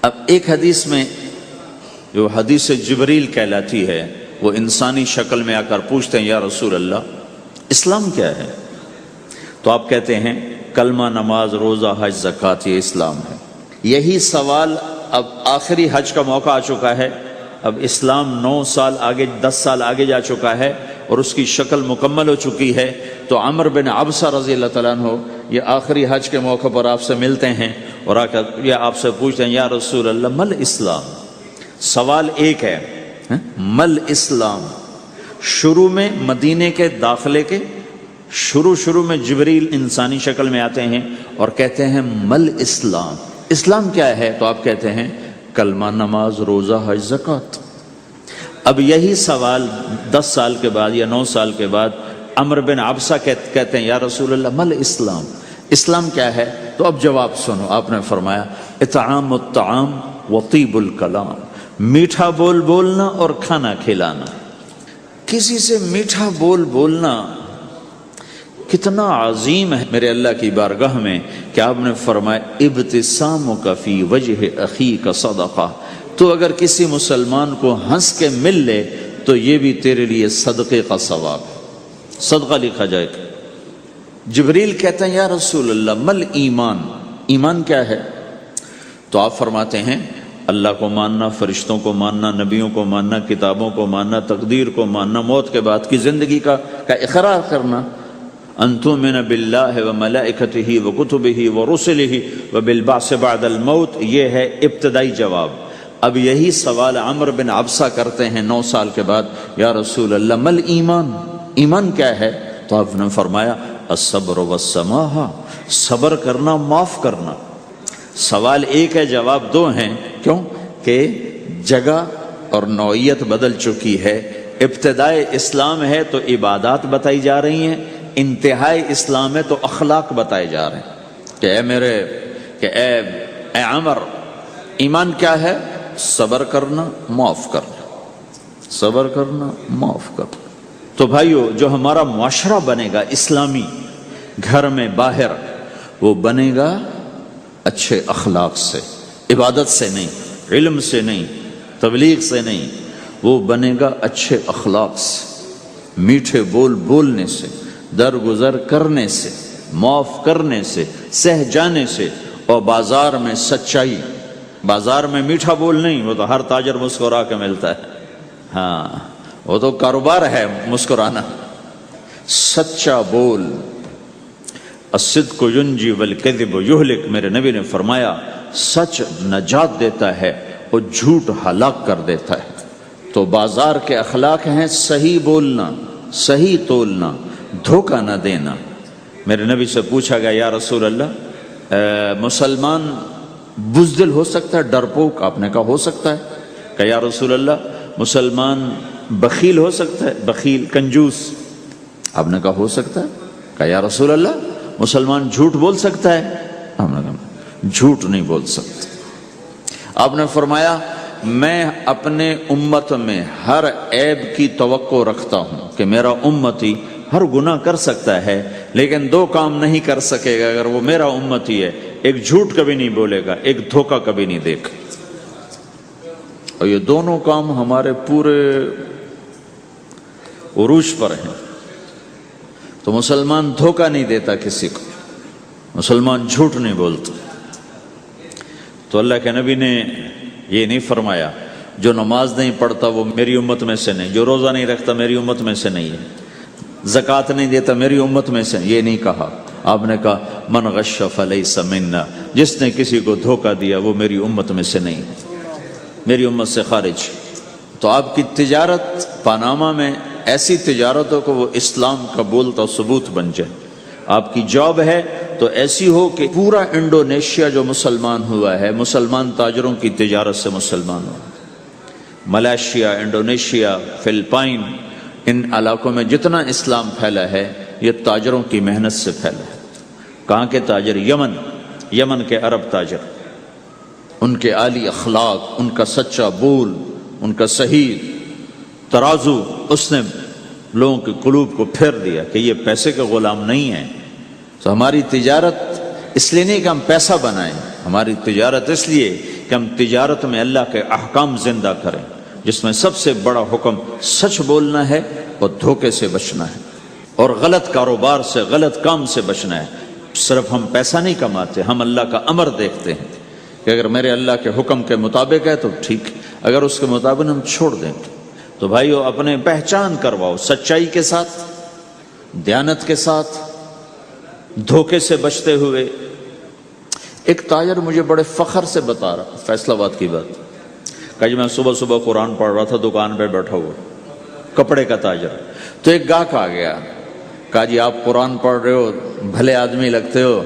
اب ایک حدیث میں جو حدیث جبریل کہلاتی ہے، وہ انسانی شکل میں آ کر پوچھتے ہیں یا رسول اللہ اسلام کیا ہے؟ تو آپ کہتے ہیں کلمہ، نماز، روزہ، حج، زکوٰۃ، یہ اسلام ہے۔ یہی سوال اب آخری حج کا موقع آ چکا ہے، اب اسلام 9 سال آگے، 10 سال آگے جا چکا ہے اور اس کی شکل مکمل ہو چکی ہے۔ تو عمر بن عبسہ رضی اللہ تعالیٰ عنہ یہ آخری حج کے موقع پر آپ سے ملتے ہیں اور آ کر یہ آپ سے پوچھتے ہیں یا رسول اللہ مل اسلام؟ سوال ایک ہے، مل اسلام؟ شروع میں مدینے کے داخلے کے شروع میں جبریل انسانی شکل میں آتے ہیں اور کہتے ہیں مل اسلام، اسلام کیا ہے؟ تو آپ کہتے ہیں کلمہ، نماز، روزہ، حج، زکوٰۃ۔ اب یہی سوال 10 سال کے بعد یا 9 سال کے بعد عمر بن عبسہ کہتے ہیں یا رسول اللہ مل اسلام؟ اسلام کیا ہے؟ تو اب جواب سنو، آپ نے فرمایا اطعام الطعام وطیب الکلام، میٹھا بول بولنا اور کھانا کھلانا۔ کسی سے میٹھا بول بولنا کتنا عظیم ہے میرے اللہ کی بارگاہ میں کہ آپ نے فرمایا ابتسامک فی وجہ اخیک صدقہ، تو اگر کسی مسلمان کو ہنس کے مل لے تو یہ بھی تیرے لیے صدقے کا ثواب ہے۔ صدقہ لکھا جائے گا۔ جبریل کہتے ہیں یا رسول اللہ مل ایمان، ایمان کیا ہے؟ تو آپ فرماتے ہیں اللہ کو ماننا، فرشتوں کو ماننا، نبیوں کو ماننا، کتابوں کو ماننا، تقدیر کو ماننا، موت کے بعد کی زندگی کا اقرار کرنا۔ ان تؤمن باللہ وملائکتہ وکتبہ ورسلہ وبالبعث بعد الموت، یہ ہے ابتدائی جواب۔ اب یہی سوال عمرو بن عبسہ کرتے ہیں 9 سال کے بعد، یا رسول اللہ مل ایمان، ایمان کیا ہے؟ تو آپ نے فرمایا الصبر والسماحہ، صبر کرنا، معاف کرنا۔ سوال ایک ہے، جواب 2 ہیں۔ کیوں کہ جگہ اور نوعیت بدل چکی ہے۔ ابتدائے اسلام ہے تو عبادات بتائی جا رہی ہیں، انتہائی اسلام ہے تو اخلاق بتائے جا رہے ہیں کہ اے عمر، ایمان کیا ہے؟ صبر کرنا، معاف کرنا، صبر کرنا، معاف کرنا۔ تو بھائیو، جو ہمارا معاشرہ بنے گا اسلامی، گھر میں باہر، وہ بنے گا اچھے اخلاق سے، عبادت سے نہیں، علم سے نہیں، تبلیغ سے نہیں، وہ بنے گا اچھے اخلاق سے، میٹھے بول بولنے سے، درگزر کرنے سے، معاف کرنے سے، سہ جانے سے، اور بازار میں سچائی۔ بازار میں میٹھا بول نہیں، وہ تو ہر تاجر مسکرا کے ملتا ہے، ہاں وہ تو کاروبار ہے مسکرانا۔ سچا بول، الصدق ینجی والکذب یہلک، میرے نبی نے فرمایا سچ نجات دیتا ہے اور جھوٹ ہلاک کر دیتا ہے۔ تو بازار کے اخلاق ہیں صحیح بولنا، صحیح تولنا، دھوکہ نہ دینا۔ میرے نبی سے پوچھا گیا یا رسول اللہ مسلمان بزدل ہو سکتا ہے، ڈرپوک؟ آپ نے کہا ہو سکتا ہے۔ کہ یا رسول اللہ مسلمان بخیل ہو سکتا ہے، بخیل کنجوس؟ آپ نے کہا ہو سکتا ہے۔ کہ یا رسول اللہ مسلمان جھوٹ بول سکتا ہے؟ آپ نے کہا جھوٹ نہیں بول سکتا۔ آپ نے فرمایا میں اپنے امت میں ہر عیب کی توقع رکھتا ہوں کہ میرا امتی ہر گناہ کر سکتا ہے لیکن 2 کام نہیں کر سکے گا اگر وہ میرا امتی ہے، ایک جھوٹ کبھی نہیں بولے گا، ایک دھوکہ کبھی نہیں دے گا۔ اور یہ دونوں کام ہمارے پورے عروج پر ہیں۔ تو مسلمان دھوکہ نہیں دیتا کسی کو، مسلمان جھوٹ نہیں بولتا۔ تو اللہ کے نبی نے یہ نہیں فرمایا جو نماز نہیں پڑھتا وہ میری امت میں سے نہیں، جو روزہ نہیں رکھتا میری امت میں سے نہیں ہے، زکوٰۃ نہیں دیتا میری امت میں سے، یہ نہیں کہا۔ آپ نے کہا من غش فلیس منا، جس نے کسی کو دھوکہ دیا وہ میری امت میں سے نہیں، میری امت سے خارج۔ تو آپ کی تجارت پاناما میں ایسی تجارت ہو کہ وہ اسلام کا بولتا ثبوت بن جائے۔ آپ کی جاب ہے تو ایسی ہو کہ پورا انڈونیشیا جو مسلمان ہوا ہے، مسلمان تاجروں کی تجارت سے مسلمان ہوا۔ ملائیشیا، انڈونیشیا، فلپائن، ان علاقوں میں جتنا اسلام پھیلا ہے یہ تاجروں کی محنت سے پھیلا ہے۔ کہاں کے تاجر؟ یمن کے عرب تاجر، ان کے عالی اخلاق، ان کا سچا بول، ان کا صحیح ترازو، اس نے لوگوں کے قلوب کو پھیر دیا کہ یہ پیسے کے غلام نہیں ہیں۔ تو ہماری تجارت اس لیے نہیں کہ ہم پیسہ بنائیں، ہماری تجارت اس لیے کہ ہم تجارت میں اللہ کے احکام زندہ کریں، جس میں سب سے بڑا حکم سچ بولنا ہے اور دھوکے سے بچنا ہے، اور غلط کاروبار سے، غلط کام سے بچنا ہے۔ صرف ہم پیسہ نہیں کماتے، ہم اللہ کا امر دیکھتے ہیں کہ اگر میرے اللہ کے حکم کے مطابق ہے تو ٹھیک، اگر اس کے مطابق ہم چھوڑ دیں تو بھائیو اپنے پہچان کرواؤ سچائی کے ساتھ، دیانت کے ساتھ، دھوکے سے بچتے ہوئے۔ ایک تاجر مجھے بڑے فخر سے بتا رہا، فیصل آباد کی بات، کہ جی میں صبح صبح قرآن پڑھ رہا تھا، دکان پہ بیٹھا ہوا، کپڑے کا تاجر، تو ایک گاہک آ گیا، کہا جی آپ قرآن پڑھ رہے ہو، بھلے آدمی لگتے ہو،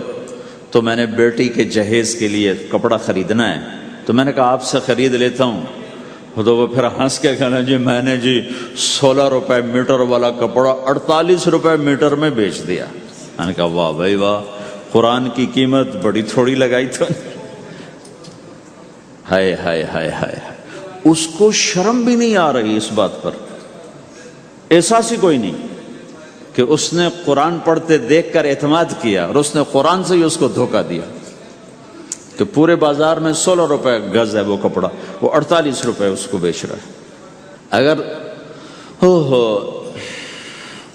تو میں نے بیٹی کے جہیز کے لیے کپڑا خریدنا ہے، تو میں نے کہا آپ سے خرید لیتا ہوں۔ تو وہ پھر ہنس کے کہنا جی میں نے 16 روپے میٹر والا کپڑا 48 روپے میٹر میں بیچ دیا۔ میں نے کہا واہ بھائی واہ، قرآن کی قیمت بڑی تھوڑی لگائی تو۔ ہائے ہائے ہائے ہائے، اس کو شرم بھی نہیں آ رہی اس بات پر، احساس ہی کوئی نہیں کہ اس نے قرآن پڑھتے دیکھ کر اعتماد کیا اور اس نے قرآن سے ہی اس کو دھوکہ دیا کہ پورے بازار میں 16 روپے گز ہے وہ کپڑا، وہ 48 روپے اس کو بیچ رہا ہے۔ اگر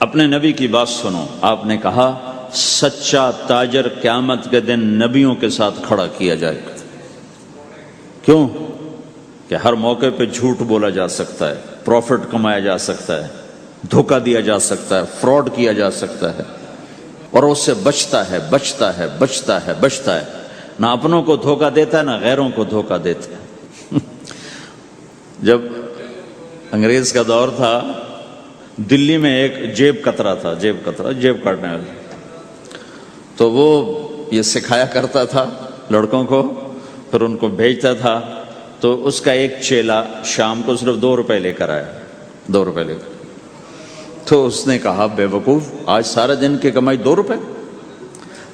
اپنے نبی کی بات سنو. آپ نے کہا سچا تاجر قیامت کے دن نبیوں کے ساتھ کھڑا کیا جائے گا. کیوں؟ کہ ہر موقع پہ جھوٹ بولا جا سکتا ہے، پروفٹ کمایا جا سکتا ہے، دھوکہ دیا جا سکتا ہے، فراڈ کیا جا سکتا ہے، اور اس سے بچتا ہے بچتا ہے بچتا ہے بچتا ہے. نہ اپنوں کو دھوکہ دیتا ہے نہ غیروں کو دھوکہ دیتا ہے. جب انگریز کا دور تھا، دلی میں ایک جیب کترا تھا، جیب کاٹنے والا. تو وہ یہ سکھایا کرتا تھا لڑکوں کو، پھر ان کو بھیجتا تھا. تو اس کا ایک چیلا شام کو صرف 2 روپے لے کر آیا، 2 روپے لے کر. تو اس نے کہا بے وقوف، آج سارے دن کی کمائی 2 روپے؟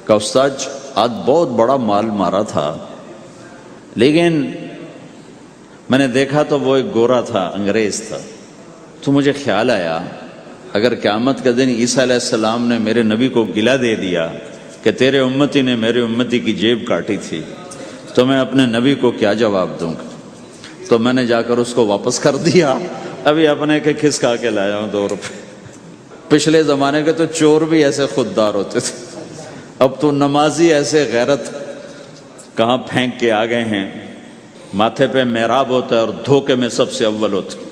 کہا استاد آج بہت بڑا مال مارا تھا، لیکن میں نے دیکھا تو وہ ایک گورا تھا، انگریز تھا. تو مجھے خیال آیا اگر قیامت کے دن عیسیٰ علیہ السلام نے میرے نبی کو گلہ دے دیا کہ تیرے امتی نے میرے امتی کی جیب کاٹی تھی، تو میں اپنے نبی کو کیا جواب دوں گا؟ تو میں نے جا کر اس کو واپس کر دیا. ابھی اپنے کے کھسکا کے لایا ہوں 2 روپے. پچھلے زمانے کے تو چور بھی ایسے خوددار ہوتے تھے، اب تو نمازی ایسے غیرت کہاں پھینک کے آ گئے ہیں. ماتھے پہ محراب ہوتا ہے اور دھوکے میں سب سے اول ہوتا ہے.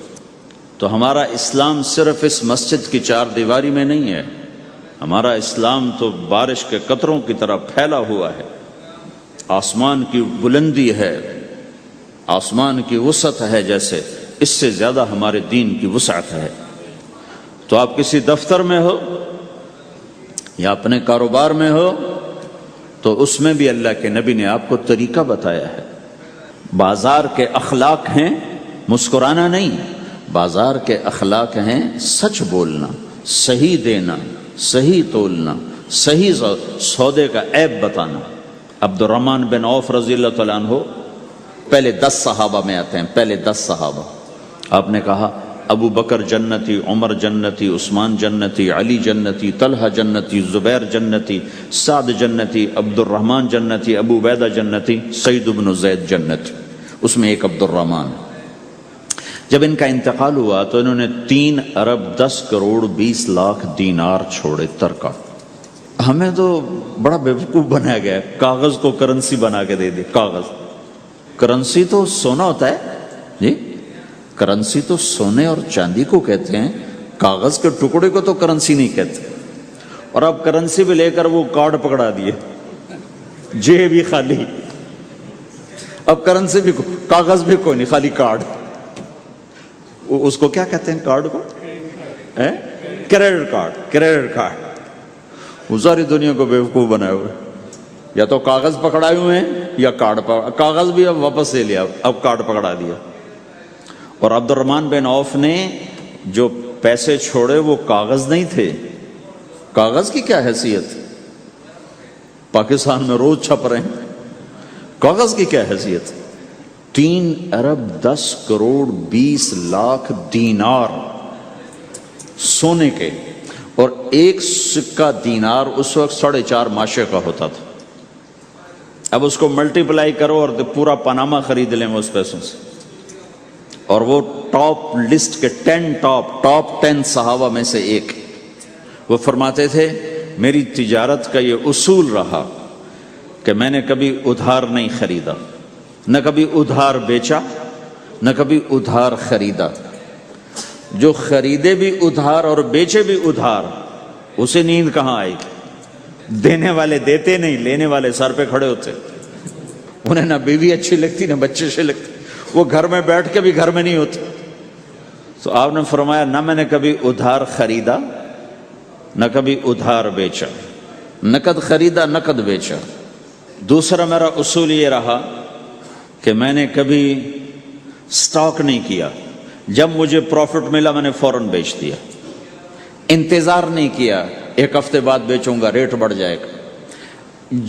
تو ہمارا اسلام صرف اس مسجد کی 4 دیواری میں نہیں ہے، ہمارا اسلام تو بارش کے قطروں کی طرح پھیلا ہوا ہے. آسمان کی بلندی ہے، آسمان کی وسعت ہے، جیسے اس سے زیادہ ہمارے دین کی وسعت ہے. تو آپ کسی دفتر میں ہو یا اپنے کاروبار میں ہو تو اس میں بھی اللہ کے نبی نے آپ کو طریقہ بتایا ہے. بازار کے اخلاق ہیں مسکرانا نہیں، بازار کے اخلاق ہیں سچ بولنا، صحیح دینا، صحیح تولنا، صحیح سودے کا عیب بتانا. عبد الرحمن بن عوف رضی اللہ تعالیٰ عنہ پہلے 10 صحابہ میں آتے ہیں، پہلے 10 صحابہ. آپ نے کہا ابو بکر جنتی، عمر جنتی، عثمان جنتی، علی جنتی، طلحہ جنتی، زبیر جنتی، سعد جنتی، عبد الرحمن جنتی، ابو عبیدہ جنتی، سعید بن زید جنتی. اس میں ایک عبد الرحمن. جب ان کا انتقال ہوا تو انہوں نے 3 ارب 10 کروڑ 20 لاکھ دینار چھوڑے ترکا. ہمیں تو بڑا بیوقوف بنایا گیا، کاغذ کو کرنسی بنا کے دے دے. کاغذ کرنسی تو سونا ہوتا ہے جی، کرنسی تو سونے اور چاندی کو کہتے ہیں، کاغذ کے ٹکڑے کو تو کرنسی نہیں کہتے. اور اب کرنسی بھی لے کر وہ کارڈ پکڑا دیے، جیب بھی خالی، اب کرنسی بھی کاغذ بھی کوئی نہیں، خالی کارڈ. اس کو کیا کہتے ہیں کارڈ کو؟ Credit card. کریڈٹ کارڈ وہ ساری دنیا کو بیوقوف بنائے ہوئے، یا تو کاغذ پکڑائے ہوئے ہیں یا کارڈ. کاغذ بھی اب واپس لے لیا، اب کارڈ پکڑا دیا. اور عبد الرحمن بن عوف نے جو پیسے چھوڑے وہ کاغذ نہیں تھے. کاغذ کی کیا حیثیت؟ پاکستان میں روز چھپ رہے ہیں، کاغذ کی کیا حیثیت؟ 3 ارب 10 کروڑ 20 لاکھ دینار سونے کے. اور ایک سکہ دینار اس وقت 4.5 ماشے کا ہوتا تھا. اب اس کو ملٹیپلائی کرو اور پورا پاناما خرید لیں اس پیسوں سے. اور وہ ٹاپ لسٹ کے 10 10 صحابہ میں سے ایک. وہ فرماتے تھے میری تجارت کا یہ اصول رہا کہ میں نے کبھی ادھار نہیں خریدا، نہ کبھی ادھار بیچا، نہ کبھی ادھار خریدا. جو خریدے بھی ادھار اور بیچے بھی ادھار، اسے نیند کہاں آئے گی؟ دینے والے دیتے نہیں، لینے والے سر پہ کھڑے ہوتے. انہیں نہ بیوی اچھی لگتی نہ بچے اچھے لگتے، وہ گھر میں بیٹھ کے بھی گھر میں نہیں ہوتے. تو آپ نے فرمایا نہ میں نے کبھی ادھار خریدا نہ کبھی ادھار بیچا، نقد خریدا نقد بیچا. دوسرا میرا اصول یہ رہا کہ میں نے کبھی سٹاک نہیں کیا، جب مجھے پروفٹ ملا میں نے فوراً بیچ دیا. انتظار نہیں کیا 1 ہفتے بعد بیچوں گا ریٹ بڑھ جائے گا.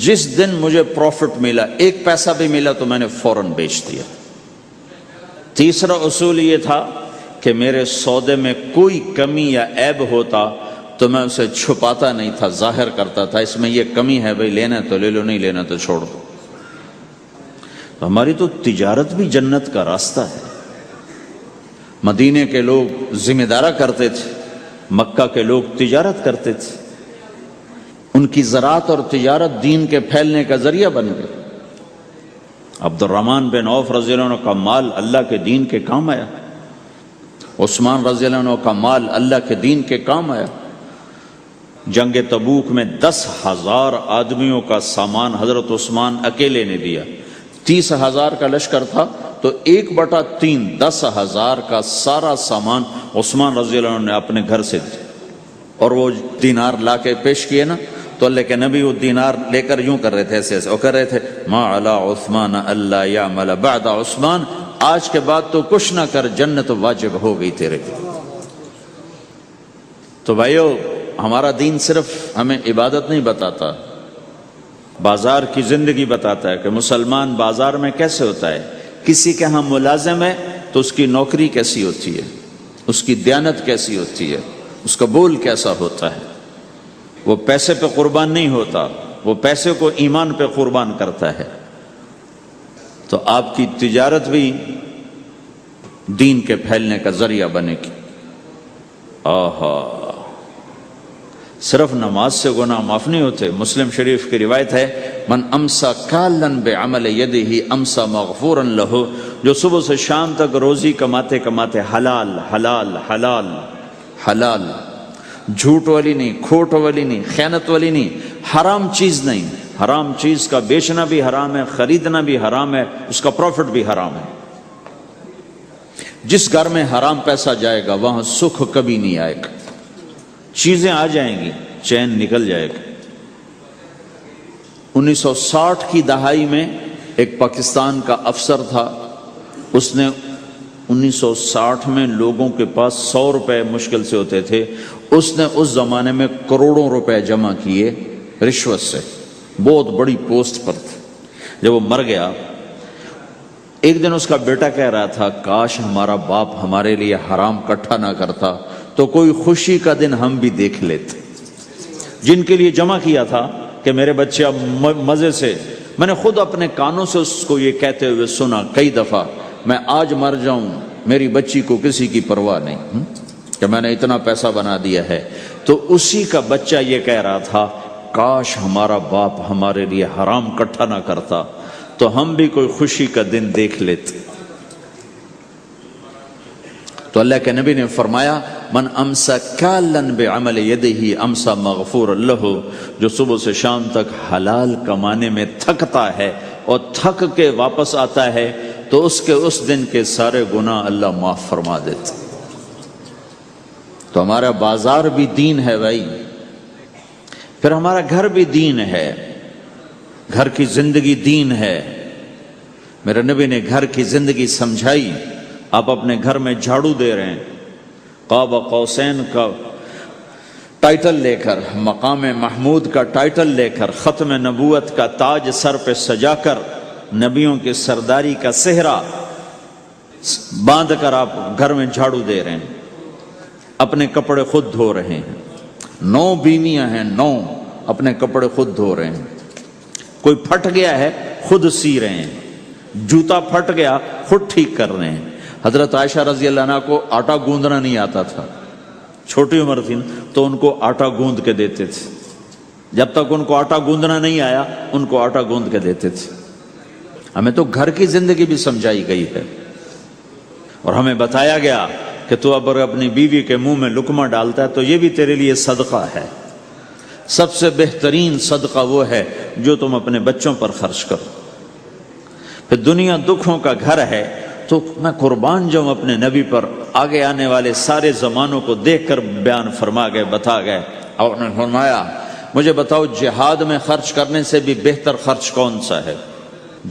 جس دن مجھے پروفٹ ملا 1 پیسہ بھی ملا تو میں نے فوراً بیچ دیا. تیسرا اصول یہ تھا کہ میرے سودے میں کوئی کمی یا عیب ہوتا تو میں اسے چھپاتا نہیں تھا، ظاہر کرتا تھا اس میں یہ کمی ہے، بھائی لینا تو لے لو، نہیں لینا تو چھوڑ دو. ہماری تو تجارت بھی جنت کا راستہ ہے. مدینے کے لوگ ذمہ دارا کرتے تھے مکہ کے لوگ تجارت کرتے تھے، ان کی زراعت اور تجارت دین کے پھیلنے کا ذریعہ بن گئی۔ عبد الرحمن بن عوف رضی اللہ عنہ کا مال اللہ کے دین کے کام آیا، عثمان رضی اللہ عنہ کا مال اللہ کے دین کے کام آیا۔ جنگ تبوک میں 10,000 آدمیوں کا سامان حضرت عثمان اکیلے نے دیا۔ 30,000 کا لشکر تھا تو 1/3 10,000 کا سارا سامان عثمان رضی اللہ عنہ نے اپنے گھر سے دیا، اور وہ دینار لا کے پیش کیے نا تو اللہ کے نبی وہ دینار لے کر یوں کر رہے تھے، ایسے ایسے وہ کر رہے تھے، ما علی عثمان اللہ یعمل بعد عثمان، آج کے بعد تو کچھ نہ کر، جنت واجب ہو گئی تیرے لیے۔ تو بھائیو، ہمارا دین صرف ہمیں عبادت نہیں بتاتا، بازار کی زندگی بتاتا ہے کہ مسلمان بازار میں کیسے ہوتا ہے۔ کسی کے ہاں ملازم ہے تو اس کی نوکری کیسی ہوتی ہے، اس کی دیانت کیسی ہوتی ہے، اس کا بول کیسا ہوتا ہے۔ وہ پیسے پہ قربان نہیں ہوتا، وہ پیسے کو ایمان پہ قربان کرتا ہے۔ تو آپ کی تجارت بھی دین کے پھیلنے کا ذریعہ بنے گی۔ آہا، صرف نماز سے گناہ معاف نہیں ہوتے۔ مسلم شریف کی روایت ہے، من امسا کالن بعمل یدہ امسا مغفورا لہ، جو صبح سے شام تک روزی کماتے کماتے حلال حلال حلال حلال، جھوٹ والی نہیں، کھوٹ والی نہیں، خیانت والی نہیں، حرام چیز نہیں، حرام چیز کا بیچنا بھی حرام ہے، خریدنا بھی حرام ہے، اس کا پروفٹ بھی حرام ہے۔ جس گھر میں حرام پیسہ جائے گا وہاں سکھ کبھی نہیں آئے گا، چیزیں آ جائیں گی، چین نکل جائے گا۔ 1960 کی دہائی میں ایک پاکستان کا افسر تھا، اس نے 1960 میں لوگوں کے پاس 100 روپے مشکل سے ہوتے تھے، اس نے اس زمانے میں کروڑوں روپے جمع کیے رشوت سے، بہت بڑی پوسٹ پر تھے۔ جب وہ مر گیا، ایک دن اس کا بیٹا کہہ رہا تھا، کاش ہمارا باپ ہمارے لیے حرام اکٹھا نہ کرتا تو کوئی خوشی کا دن ہم بھی دیکھ لیتے۔ جن کے لیے جمع کیا تھا کہ میرے بچے اب مزے سے، میں نے خود اپنے کانوں سے اس کو یہ کہتے ہوئے سنا کئی دفعہ، میں آج مر جاؤں میری بچی کو کسی کی پرواہ نہیں کہ میں نے اتنا پیسہ بنا دیا ہے۔ تو اسی کا بچہ یہ کہہ رہا تھا، کاش ہمارا باپ ہمارے لیے حرام اکٹھا نہ کرتا تو ہم بھی کوئی خوشی کا دن دیکھ لیتے۔ تو اللہ کے نبی نے فرمایا، من امسا کالن بعمل یدہ امسا مغفور لہ، جو صبح سے شام تک حلال کمانے میں تھکتا ہے اور تھک کے واپس آتا ہے تو اس کے اس دن کے سارے گناہ اللہ معاف فرما دیتے۔ تو ہمارا بازار بھی دین ہے بھائی، پھر ہمارا گھر بھی دین ہے، گھر کی زندگی دین ہے۔ میرے نبی نے گھر کی زندگی سمجھائی۔ آپ اپنے گھر میں جھاڑو دے رہے ہیں، قاب قوسین کا ٹائٹل لے کر، مقام محمود کا ٹائٹل لے کر، ختم نبوت کا تاج سر پہ سجا کر، نبیوں کی سرداری کا صحرا باندھ کر آپ گھر میں جھاڑو دے رہے ہیں، اپنے کپڑے خود دھو رہے ہیں۔ 9 بیویاں ہیں، 9 اپنے کپڑے خود دھو رہے ہیں۔ کوئی پھٹ گیا ہے خود سی رہے ہیں، جوتا پھٹ گیا خود ٹھیک کر رہے ہیں۔ حضرت عائشہ رضی اللہ عنہ کو آٹا گوندنا نہیں آتا تھا، چھوٹی عمر تھی تو ان کو آٹا گوند کے دیتے تھے، جب تک ان کو آٹا گوندنا نہیں آیا ان کو آٹا گوند کے دیتے تھے۔ ہمیں تو گھر کی زندگی بھی سمجھائی گئی ہے، اور ہمیں بتایا گیا کہ تو اگر اپنی بیوی کے منہ میں لقمہ ڈالتا ہے تو یہ بھی تیرے لیے صدقہ ہے۔ سب سے بہترین صدقہ وہ ہے جو تم اپنے بچوں پر خرچ کرو۔ پھر دنیا دکھوں کا گھر ہے تو میں قربان جاؤں اپنے نبی پر، آگے آنے والے سارے زمانوں کو دیکھ کر بیان فرما گئے، بتا گئے۔ اور نے فرمایا، مجھے بتاؤ جہاد میں خرچ کرنے سے بھی بہتر خرچ کون سا ہے؟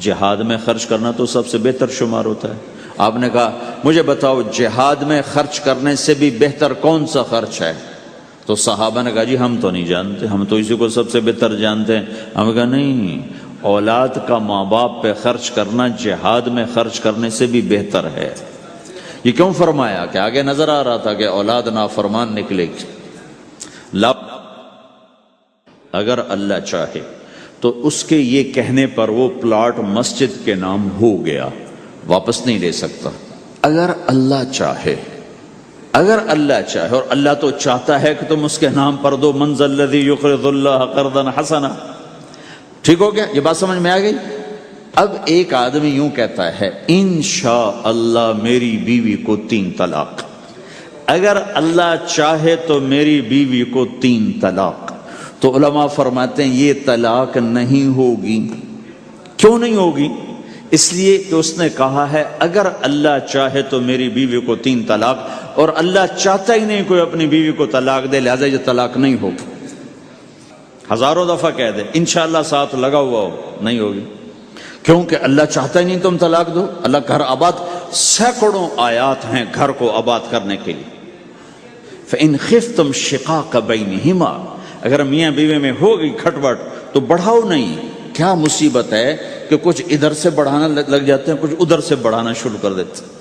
جہاد میں خرچ کرنا تو سب سے بہتر شمار ہوتا ہے۔ آپ نے کہا مجھے بتاؤ جہاد میں خرچ کرنے سے بھی بہتر کون سا خرچ ہے؟ تو صحابہ نے کہا جی ہم تو نہیں جانتے، ہم تو اسی کو سب سے بہتر جانتے ہیں۔ ہم نے کہا نہیں، اولاد کا ماں باپ پہ خرچ کرنا جہاد میں خرچ کرنے سے بھی بہتر ہے۔ یہ کیوں فرمایا؟ کہ آگے نظر آ رہا تھا کہ اولاد نافرمان نکلے گی۔ اگر اللہ چاہے تو اس کے یہ کہنے پر وہ پلاٹ مسجد کے نام ہو گیا، واپس نہیں لے سکتا۔ اگر اللہ چاہے، اگر اللہ چاہے، اور اللہ تو چاہتا ہے کہ تم اس کے نام پر دو، من ذا الذی یقرض اللہ قرضا حسنا. ٹھیک ہو گیا؟ یہ بات سمجھ میں آ گئی؟ اب ایک آدمی یوں کہتا ہے انشاءاللہ میری بیوی کو 3 طلاق، اگر اللہ چاہے تو میری بیوی کو 3 طلاق، تو علماء فرماتے ہیں یہ طلاق نہیں ہوگی. کیوں نہیں ہوگی؟ اس لیے کہ اس نے کہا ہے اگر اللہ چاہے تو میری بیوی کو 3 طلاق، اور اللہ چاہتا ہی نہیں کوئی اپنی بیوی کو طلاق دے، لہذا یہ طلاق نہیں ہوگی. ہزاروں دفعہ کہہ دے انشاءاللہ ساتھ لگا ہوا ہو، نہیں ہوگی، کیونکہ اللہ چاہتا ہی نہیں تم طلاق دو. اللہ گھر آباد، سینکڑوں آیات ہیں گھر کو آباد کرنے کے لیے. فَإِنْ خِفْتُمْ شِقَاقَ بَيْنِهِمَا، اگر میاں بیوی میں ہو گئی کھٹپٹ تو بڑھاؤ نہیں. کیا مصیبت ہے کہ کچھ ادھر سے بڑھانا لگ جاتے ہیں، کچھ ادھر سے بڑھانا شروع کر دیتے ہیں.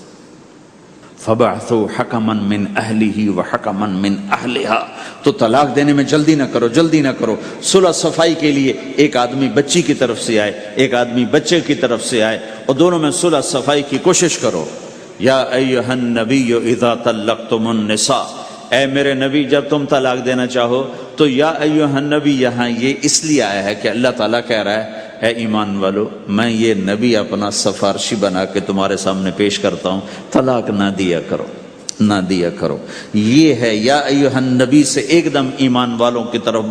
فَبَعْثُوا حَكَمًا مِّنْ أَهْلِهِ وَحَكَمًا مِّنْ أَهْلِهَا، تو طلاق دینے میں جلدی نہ کرو، جلدی نہ کرو. صلح صفائی کے لیے ایک آدمی بچی کی طرف سے آئے، ایک آدمی بچے کی طرف سے آئے، اور دونوں میں صلح صفائی کی کوشش کرو. یا ایھا النبی اذا طلقتم النساء، اے میرے نبی جب تم طلاق دینا چاہو تو یا ایھا النبی یہاں یہ اس لیے آیا ہے کہ اللہ تعالیٰ کہہ رہا ہے اے ایمان والو میں یہ نبی اپنا سفارشی بنا کے تمہارے سامنے پیش کرتا ہوں، طلاق نہ دیا کرو، نہ دیا کرو. یہ ہے یا ایھا النبی سے ایک دم ایمان والوں کی طرف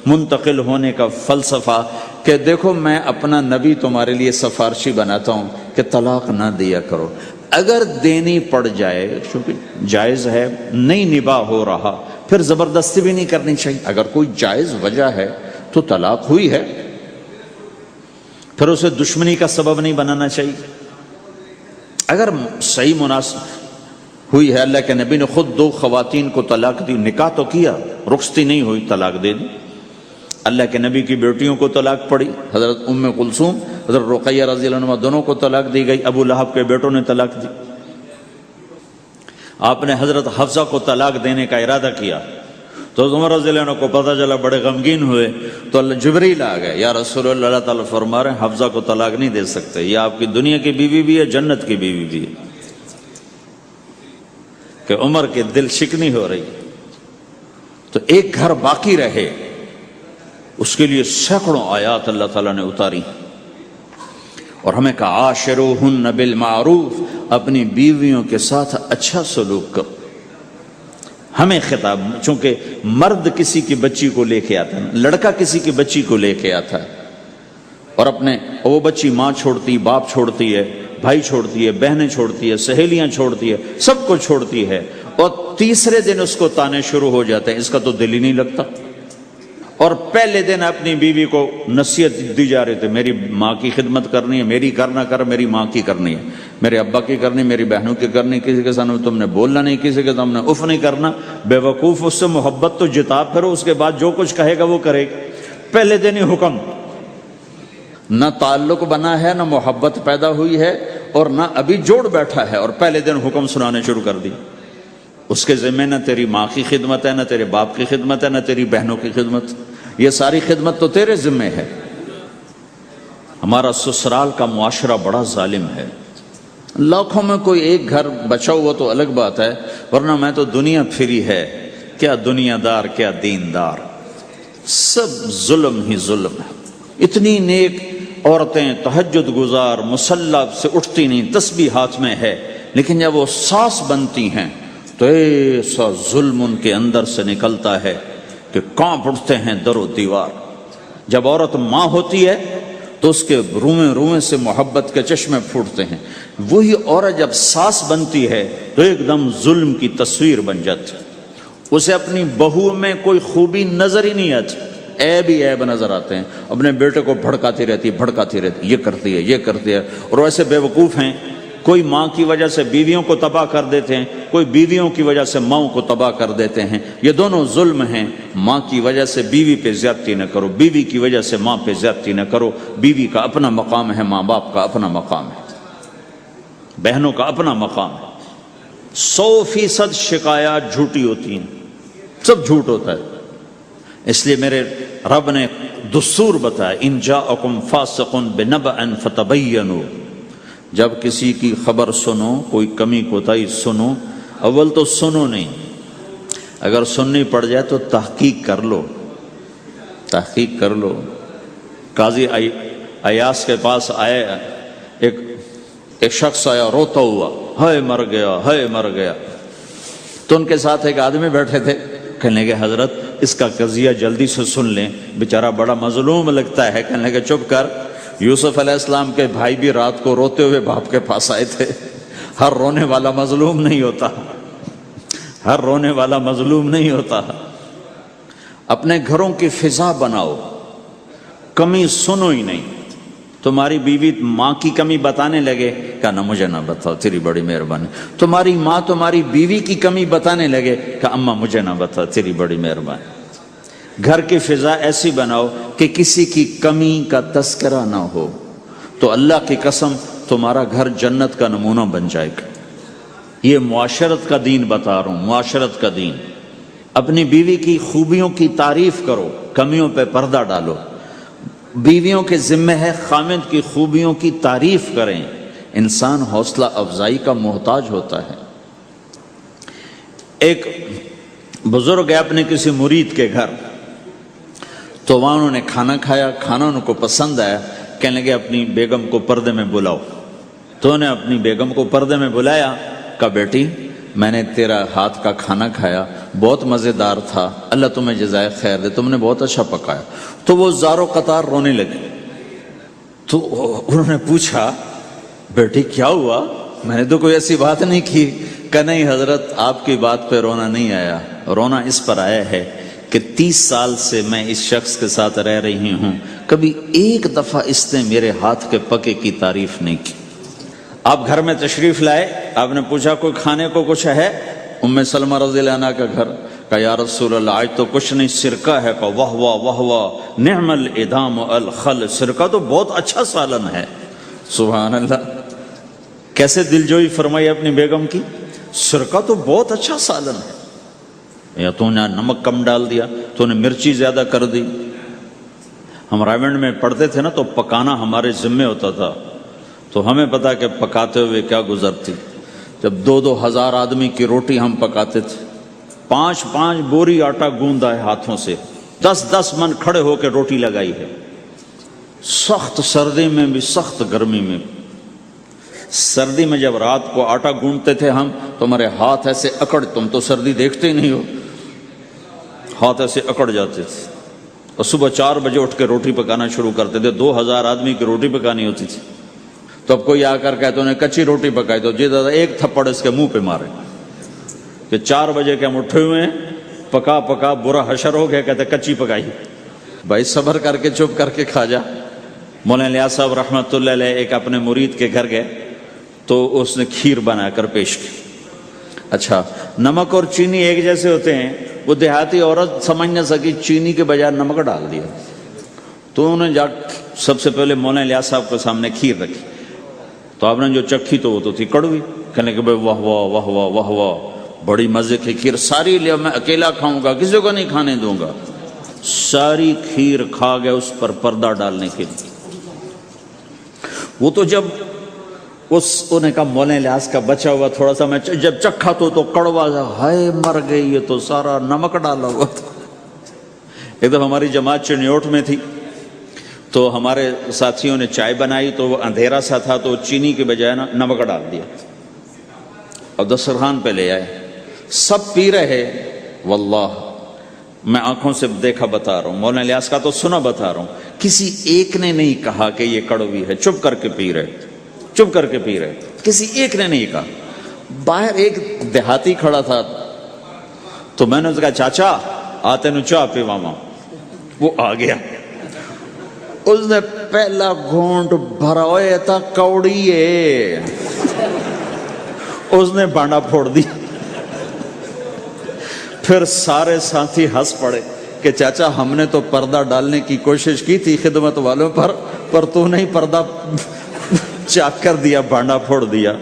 منتقل ہونے کا فلسفہ کہ دیکھو میں اپنا نبی تمہارے لیے سفارشی بناتا ہوں کہ طلاق نہ دیا کرو. اگر دینی پڑ جائے، چونکہ جائز ہے، نہیں نباہ ہو رہا، پھر زبردستی بھی نہیں کرنی چاہیے. اگر کوئی جائز وجہ ہے تو طلاق ہوئی ہے، پھر اسے دشمنی کا سبب نہیں بنانا چاہیے. اگر صحیح مناسب ہوئی ہے، اللہ کے نبی نے خود 2 خواتین کو طلاق دی، نکاح تو کیا، رخصتی نہیں ہوئی، طلاق دے دی. اللہ کے نبی کی بیٹیوں کو طلاق پڑی، حضرت ام کلثوم، حضرت رقیہ رضی اللہ عنہ دونوں کو طلاق دی گئی. ابو لہب کے بیٹوں نے طلاق دی. آپ نے حضرت حفصہ کو طلاق دینے کا ارادہ کیا تو عمر رضی اللہ عنہ کو پتہ چلا، بڑے غمگین ہوئے، تو اللہ جبریل آ گئے، یا رسول اللہ، اللہ تعالیٰ فرما رہے ہیں حفصہ کو طلاق نہیں دے سکتے، یہ آپ کی دنیا کی بیوی بھی ہے، جنت کی بیوی بھی ہے. کہ عمر کے دل شکنی ہو رہی. تو ایک گھر باقی رہے اس کے لیے سینکڑوں آیات اللہ تعالیٰ نے اتاری، اور ہمیں کہا عاشروہن بالمعروف، اپنی بیویوں کے ساتھ اچھا سلوک کرو. ہمیں خطاب، چونکہ مرد کسی کی بچی کو لے کے آتا ہے، لڑکا کسی کی بچی کو لے کے آتا ہے، اور وہ بچی ماں چھوڑتی، باپ چھوڑتی ہے، بھائی چھوڑتی ہے، بہنیں چھوڑتی ہے، سہیلیاں چھوڑتی ہے، سب کو چھوڑتی ہے، اور تیسرے دن اس کو تانے شروع ہو جاتے ہیں، اس کا تو دل ہی نہیں لگتا. اور پہلے دن اپنی بیوی کو نصیحت دی جا رہی تھی، میری ماں کی خدمت کرنی ہے، میری کرنا کر، میری ماں کی کرنی ہے، میرے ابا کی کرنی، میری بہنوں کی کرنی، کسی کے سامنے تم نے بولنا نہیں، کسی کے سامنے اف نہیں کرنا. بے وقوف، اس سے محبت تو جتا پھر اس کے بعد جو کچھ کہے گا وہ کرے گا. پہلے دن ہی حکم، نہ تعلق بنا ہے، نہ محبت پیدا ہوئی ہے، اور نہ ابھی جوڑ بیٹھا ہے، اور پہلے دن حکم سنانے شروع کر دی. اس کے ذمہ نہ تیری ماں کی خدمت ہے، نہ تیرے باپ کی خدمت ہے، نہ تیری بہنوں کی خدمت، یہ ساری خدمت تو تیرے ذمہ ہے. ہمارا سسرال کا معاشرہ بڑا ظالم ہے. لاکھوں میں کوئی ایک گھر بچا ہوا تو الگ بات ہے، ورنہ میں تو دنیا پھری ہے، کیا دنیا دار کیا دیندار، سب ظلم ہی ظلم ہے. اتنی نیک عورتیں تہجد گزار مصلی سے اٹھتی نہیں، تسبیح ہاتھ میں ہے، لیکن جب وہ ساس بنتی ہیں تو ایسا ظلم ان کے اندر سے نکلتا ہے کہ کانپ اٹھتے ہیں در و دیوار. جب عورت ماں ہوتی ہے تو اس کے روئیں روئیں سے محبت کے چشمے پھوٹتے ہیں. وہی عورت جب ساس بنتی ہے تو ایک دم ظلم کی تصویر بن جاتی ہے. اسے اپنی بہو میں کوئی خوبی نظر ہی نہیں آتی، عیب ہی عیب نظر آتے ہیں. اپنے بیٹے کو بھڑکاتی رہتی، یہ کرتی ہے، یہ کرتی ہے. اور ویسے بے وقوف ہیں، کوئی ماں کی وجہ سے بیویوں کو تباہ کر دیتے ہیں، کوئی بیویوں کی وجہ سے ماؤں کو تباہ کر دیتے ہیں. یہ دونوں ظلم ہیں. ماں کی وجہ سے بیوی پہ زیادتی نہ کرو، بیوی کی وجہ سے ماں پہ زیادتی نہ کرو. بیوی کا اپنا مقام ہے، ماں باپ کا اپنا مقام ہے، بہنوں کا اپنا مقام ہے. 100% شکایات جھوٹی ہوتی ہیں، سب جھوٹ ہوتا ہے. اس لیے میرے رب نے دستور بتایا، ان جاءکم فاسق بنبأ فتبینوا، جب کسی کی خبر سنو، کوئی کمی کوتاہی سنو اول تو سنو نہیں، اگر سننی پڑ جائے تو تحقیق کر لو، تحقیق کر لو۔ قاضی ایاس کے پاس آیا، ایک شخص آیا روتا ہوا، ہائے مر گیا، ہائے مر گیا۔ تو ان کے ساتھ ایک آدمی بیٹھے تھے، کہنے لگے حضرت اس کا قضیہ جلدی سے سن لیں، بیچارہ بڑا مظلوم لگتا ہے۔ کہنے لگے چپ کر، یوسف علیہ السلام کے بھائی بھی رات کو روتے ہوئے باپ کے پاس آئے تھے۔ ہر رونے والا مظلوم نہیں ہوتا، ہر رونے والا مظلوم نہیں ہوتا۔ اپنے گھروں کی فضا بناؤ، کمی سنو ہی نہیں۔ تمہاری بیوی ماں کی کمی بتانے لگے، کہا نہ مجھے نہ بتاؤ، تیری بڑی مہربانی۔ تمہاری ماں تمہاری بیوی کی کمی بتانے لگے، کہا اماں مجھے نہ بتاؤ، تیری بڑی مہربانی۔ گھر کی فضا ایسی بناؤ کہ کسی کی کمی کا تذکرہ نہ ہو، تو اللہ کی قسم تمہارا گھر جنت کا نمونہ بن جائے گا۔ یہ معاشرت کا دین بتا رہا ہوں، معاشرت کا دین۔ اپنی بیوی کی خوبیوں کی تعریف کرو، کمیوں پہ پردہ ڈالو۔ بیویوں کے ذمہ ہے خامد کی خوبیوں کی تعریف کریں۔ انسان حوصلہ افزائی کا محتاج ہوتا ہے۔ ایک بزرگ ہے اپنے کسی مرید کے گھر، تو وہاں انہوں نے کھانا کھایا، کھانا ان کو پسند آیا، کہنے لگے اپنی بیگم کو پردے میں بلاؤ۔ تو انہوں نے اپنی بیگم کو پردے میں بلایا، کہا بیٹی میں نے تیرا ہاتھ کا کھانا کھایا، بہت مزیدار تھا، اللہ تمہیں جزائے خیر دے، تم نے بہت اچھا پکایا۔ تو وہ زارو قطار رونے لگے۔ تو انہوں نے پوچھا بیٹی کیا ہوا؟ میں نے تو کوئی ایسی بات نہیں کی۔ کہ نہیں حضرت آپ کی بات پہ رونا نہیں آیا، رونا اس پر آیا ہے کہ 30 سال سے میں اس شخص کے ساتھ رہ رہی ہوں، کبھی ایک دفعہ اس نے میرے ہاتھ کے پکے کی تعریف نہیں کی۔ آپ گھر میں تشریف لائے، آپ نے پوچھا کوئی کھانے کو کچھ ہے؟ ام سلمہ رضی اللہ عنہ کا گھر، کہا یا رسول اللہ آج تو کچھ نہیں، سرکہ ہے۔ کہا واہ واہ واہ واہ، نعم الادام الخل، سرکہ تو بہت اچھا سالن ہے۔ سبحان اللہ، کیسے دلجوئی فرمائی اپنی بیگم کی، سرکہ تو بہت اچھا سالن ہے، یا تو نے نمک کم ڈال دیا، تو نے مرچی زیادہ کر دی۔ ہم رائمنڈ میں پڑھتے تھے نا، تو پکانا ہمارے ذمے ہوتا تھا، تو ہمیں پتا کہ پکاتے ہوئے کیا گزرتی۔ جب 2-2 ہزار آدمی کی روٹی ہم پکاتے تھے، 5-5 بوری آٹا گوندا ہے ہاتھوں سے، 10-10 من کھڑے ہو کے روٹی لگائی ہے، سخت سردی میں بھی سخت گرمی میں بھی۔ سردی میں جب رات کو آٹا گونڈتے تھے ہم، تو ہمارے ہاتھ ایسے اکڑ، تم تو سردی دیکھتے ہی نہیں ہو، ہاتھ ایسے اکڑ جاتے تھے، اور صبح 4 بجے اٹھ کے روٹی پکانا شروع کرتے تھے۔ 2000 آدمی کی روٹی پکانی ہوتی تھی۔ تو اب کوئی آ کر کہتے انہیں کچی روٹی پکائی، تو جی دادا ایک تھپڑ اس کے منہ پہ مارے کہ 4 بجے کے ہم اٹھے ہوئے ہیں، پکا پکا برا حشر ہو گیا، کہتے کچی پکائی۔ بھائی صبر کر کے چپ کر کے کھا جا۔ مولانا الیاس صاحب رحمۃ اللہ علیہ ایک اپنے مرید کے گھر گئے، تو اس نے کھیر بنا کر پیش کی۔ اچھا نمک اور چینی ایک جیسے ہوتے ہیں، وہ دیہاتی عورت سمجھ نہ سکی، چینی کے بجائے نمک ڈال دیا۔ تو انہوں نے جا سب سے پہلے مولانا الیاس صاحب کے سامنے کھیر رکھی، تو آپ نے جو چکھی تو وہ تو تھی کڑوی۔ کہنے کہ بھائی واہ واہ واہ واہ واہ واہ، بڑی مزے کی کھیر، ساری لیا میں اکیلا کھاؤں گا، کسی کو نہیں کھانے دوں گا۔ ساری کھیر کھا گئے، اس پر پردہ ڈالنے کے لیے۔ وہ تو جب انہیں کہا مولانا الیاس کا بچا ہوا تھوڑا سا میں جب چکھا تو کڑوا سا، ہائے مر گئی، یہ تو سارا نمک ڈالا ہوا تھا۔ ایک دفعہ ہماری جماعت چنیوٹ میں تھی، تو ہمارے ساتھیوں نے چائے بنائی، تو وہ اندھیرا سا تھا، تو چینی کے بجائے نمک ڈال دیا اور دسترخوان پہ لے آئے، سب پی رہے۔ واللہ میں آنکھوں سے دیکھا بتا رہا ہوں، مولانا الیاس کا تو سنا بتا رہا ہوں، کسی ایک نے نہیں کہا کہ یہ کڑوی ہے، چپ کر کے پی رہے، چپ کر کے پی رہے، کسی ایک نے نہیں کہا۔ باہر ایک دیہاتی کھڑا تھا، تو میں نے اس کہا چاچا آتے نو چاہ پیوا ماں، وہ آ گیا، اس نے پہلا گھونٹ بھرا ہوئے تھا، کوڑی ہے، اس نے بانڈا پھوڑ دی۔ پھر سارے ساتھی ہنس پڑے کہ چاچا ہم نے تو پردہ ڈالنے کی کوشش کی تھی خدمت والوں پر تو نہیں پردہ چاک کر دیا، بانڈا پھوڑ دیا۔